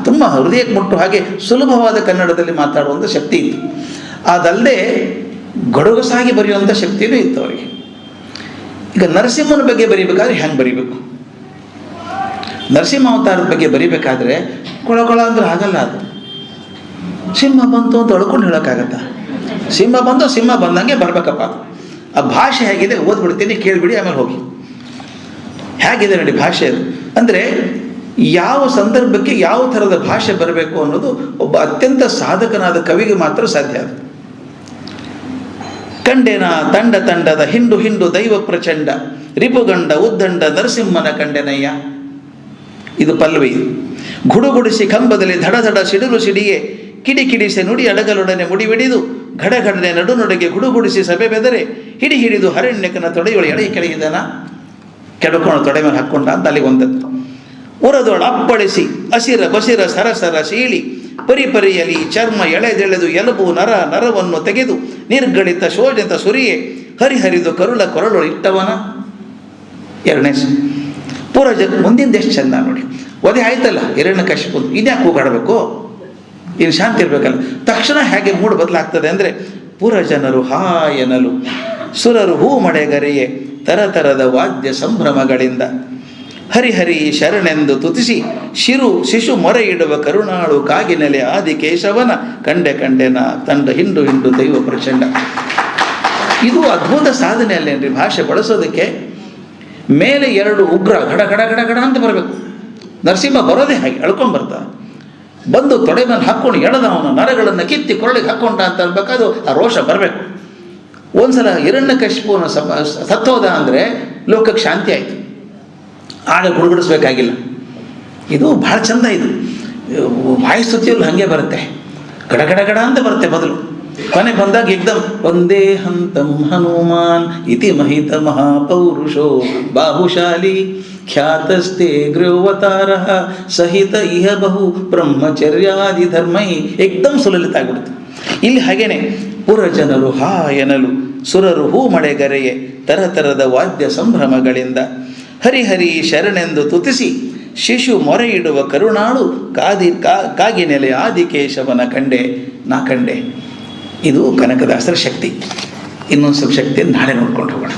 ತುಂಬ ಹೃದಯಕ್ಕೆ ಮುಟ್ಟು ಹಾಗೆ ಸುಲಭವಾದ ಕನ್ನಡದಲ್ಲಿ ಮಾತಾಡುವಂಥ ಶಕ್ತಿ ಇತ್ತು. ಅದಲ್ಲದೆ ಗಡುಗಸಾಗಿ ಬರೆಯುವಂಥ ಶಕ್ತಿಯೂ ಇತ್ತು ಅವರಿಗೆ. ಈಗ ನರಸಿಂಹನ ಬಗ್ಗೆ ಬರೀಬೇಕಾದ್ರೆ ಹೆಂಗೆ ಬರೀಬೇಕು? ನರಸಿಂಹ ಅವತಾರದ ಬಗ್ಗೆ ಬರೀಬೇಕಾದ್ರೆ ಕೊಳ ಅಂದ್ರೆ ಆಗಲ್ಲ. ಅದು ಸಿಂಹ ಬಂತು ಅಂತ ಒಳ್ಕೊಂಡು ಹೇಳೋಕ್ಕಾಗತ್ತಾ? ಸಿಂಹ ಬಂದಂಗೆ ಬರ್ಬೇಕಪ್ಪ. ಅದು ಆ ಭಾಷೆ ಹೇಗಿದೆ ಓದ್ಬಿಡ್ತೀನಿ, ಕೇಳಿಬಿಡಿ, ಆಮೇಲೆ ಹೋಗಿ. ಹೇಗಿದೆ ನೋಡಿ ಭಾಷೆ ಅದು. ಅಂದರೆ ಯಾವ ಸಂದರ್ಭಕ್ಕೆ ಯಾವ ಥರದ ಭಾಷೆ ಬರಬೇಕು ಅನ್ನೋದು ಒಬ್ಬ ಅತ್ಯಂತ ಸಾಧಕನಾದ ಕವಿಗೆ ಮಾತ್ರ ಸಾಧ್ಯ. ಅದು ಕಂಡೆನ ತಂಡದ ಹಿಂಡು ದೈವ ಪ್ರಚಂಡ ರಿಪುಗಂಡ ಉದ್ದಂಡ ನರಸಿಂಹನ ಕಂಡೆನಯ್ಯ. ಇದು ಪಲ್ಲವಿ. ಗುಡುಗುಡಿಸಿ ಕಂಬದಲ್ಲಿ ಧಡ ಸಿಡಿಲು ಸಿಡಿಯೇ ಕಿಡಿಸೆ ನುಡಿ ಅಡಗಲೊಡನೆ ಮುಡಿಬಿಡಿದು ಘಡಘಡನೆ ನಡುನೊಡೆಗೆ ಗುಡುಗುಡಿಸಿ ಸಭೆ ಬೆದರೆ ಹಿಡಿದು ಹರಣ್ಯಕನ ತೊಡೆಯೊಳ ಎಳೆ ಕೆಳಗಿದನ ಕೆಡಕೋಣ ತೊಡೆ ಮೇಲೆ ಹಾಕ್ಕೊಂಡ ಅಂತ ಅಲ್ಲಿಗೆ ಒಂದದ್ದು. ಉರದೊಳ ಅಪ್ಪಳಿಸಿ ಹಸಿರ ಬಸಿರ ಸರಸರ ಸೀಳಿ ಪರಿಯಲಿ ಚರ್ಮ ಎಳೆದೆಳೆದು ಎಲುಬು ನರವನ್ನು ತೆಗೆದು ನಿರ್ಗಳಿತ ಶೋಜಂತ ಸುರಿಯೇ ಹರಿದು ಕೊರಳೊಳ ಇಟ್ಟವನ. 2ನೇ ಪೂರ ಮುಂದಿಂದ ಎಷ್ಟು ಚಂದ ನೋಡಿ. ಒದೆ ಆಯ್ತಲ್ಲ ಹಿರಣ್ಯಕಶಿಪು, ಇದ್ಯಾಕೆ ಕೂಗಾಡಬೇಕು? ಇನ್ನು ಶಾಂತಿ ಇರಬೇಕಲ್ಲ. ತಕ್ಷಣ ಹೇಗೆ ಮೂಡು ಬದಲಾಗ್ತದೆ ಅಂದರೆ, ಪುರಜನರು ಹಾಯನಲು ಸುರರು ಹೂ ಮಡೆಗರೆಯೇ ತರತರದ ವಾದ್ಯ ಸಂಭ್ರಮಗಳಿಂದ ಹರಿ ಶರಣೆಂದು ತುತಿಸಿ ಶಿಶು ಮೊರೆ ಇಡುವ ಕರುಣಾಳು ಕಾಗಿನೆಲೆ ಆದಿಕೇಶವನ ಕಂಡೆನ ತಂಡ ಹಿಂಡು ದೈವ ಪ್ರಚಂಡ. ಇದು ಅದ್ಭುತ ಸಾಧನೆ ಅಲ್ಲೇನ್ರಿ ಭಾಷೆ ಬಳಸೋದಕ್ಕೆ. ಮೇಲೆ 2 ಉಗ್ರ ಗಡ ಅಂತ ಬರಬೇಕು. ನರಸಿಂಹ ಬರೋದೇ ಹಾಗೆ ಎಳ್ಕೊಂಡ್ಬರ್ತಾ ಬಂದು ತೊಡೆ ಮೇಲೆ ಹಾಕ್ಕೊಂಡು ಎಳೆದವನ ನರಗಳನ್ನು ಕಿತ್ತಿ ಕೊರಳಿಗೆ ಹಾಕ್ಕೊಂಡ ಅಂತ ಅನ್ಬೇಕಾದ್ರು ಆ ರೋಷ ಬರಬೇಕು. ಒಂದ್ಸಲ ಹಿರಣ್ಯಕಶಿಪುನ ಸತ್ತೋದ ಅಂದರೆ ಲೋಕಕ್ಕೆ ಶಾಂತಿ ಆಯಿತು. ಆಗ ಗುಡುಗುಡಿಸ್ಬೇಕಾಗಿಲ್ಲ. ಇದು ಭಾಳ ಚಂದ. ಇದು ವಾಯುಸ್ತುತಿಯಲ್ಲೂ ಹಾಗೆ ಬರುತ್ತೆ, ಗಡ ಅಂತ ಬರುತ್ತೆ ಮೊದಲು. ಕೊನೆ ಬಂದಾಗ ಏಕ್ದಮ್ ಒಂದೇ ಹಂತಂ ಹನುಮಾನ್ ಇತಿ ಮಹಿತ ಮಹಾಪೌರುಷೋ ಬಾಹುಶಾಲಿ ಖ್ಯಾತಸ್ತೆ ಗೃಹವತಾರ ಸಹಿತ ಇಹ ಬಹು ಬ್ರಹ್ಮಚರ್ಯಾದಿ ಧರ್ಮೈ ಏಕ್ದಮ್ ಸುಲಲಿತ ಆಗ್ಬಿಡ್ತು. ಇಲ್ಲಿ ಹಾಗೇನೆ ಪುರಜನರು ಹಾ ಎನಲು ಸುರರು ಹೂ ಮಳೆಗರೆಯೇ ತರತರದ ವಾದ್ಯ ಸಂಭ್ರಮಗಳಿಂದ ಹರಿಹರಿ ಶರಣೆಂದು ತುತಿಸಿ ಶಿಶು ಮೊರೆ ಇಡುವ ಕರುಣಾಳು ಕಾಗಿ ನೆಲೆ ಆದಿಕೇಶವನ ಕಂಡೆ ನಾ ಕಂಡೆ. ಇದು ಕನಕದಾಸರ ಶಕ್ತಿ. ಇನ್ನೊಂದು ಸ್ವಲ್ಪ ಶಕ್ತಿಯನ್ನು ನಾಳೆ ನೋಡ್ಕೊಂಡು ಹೋಗೋಣ.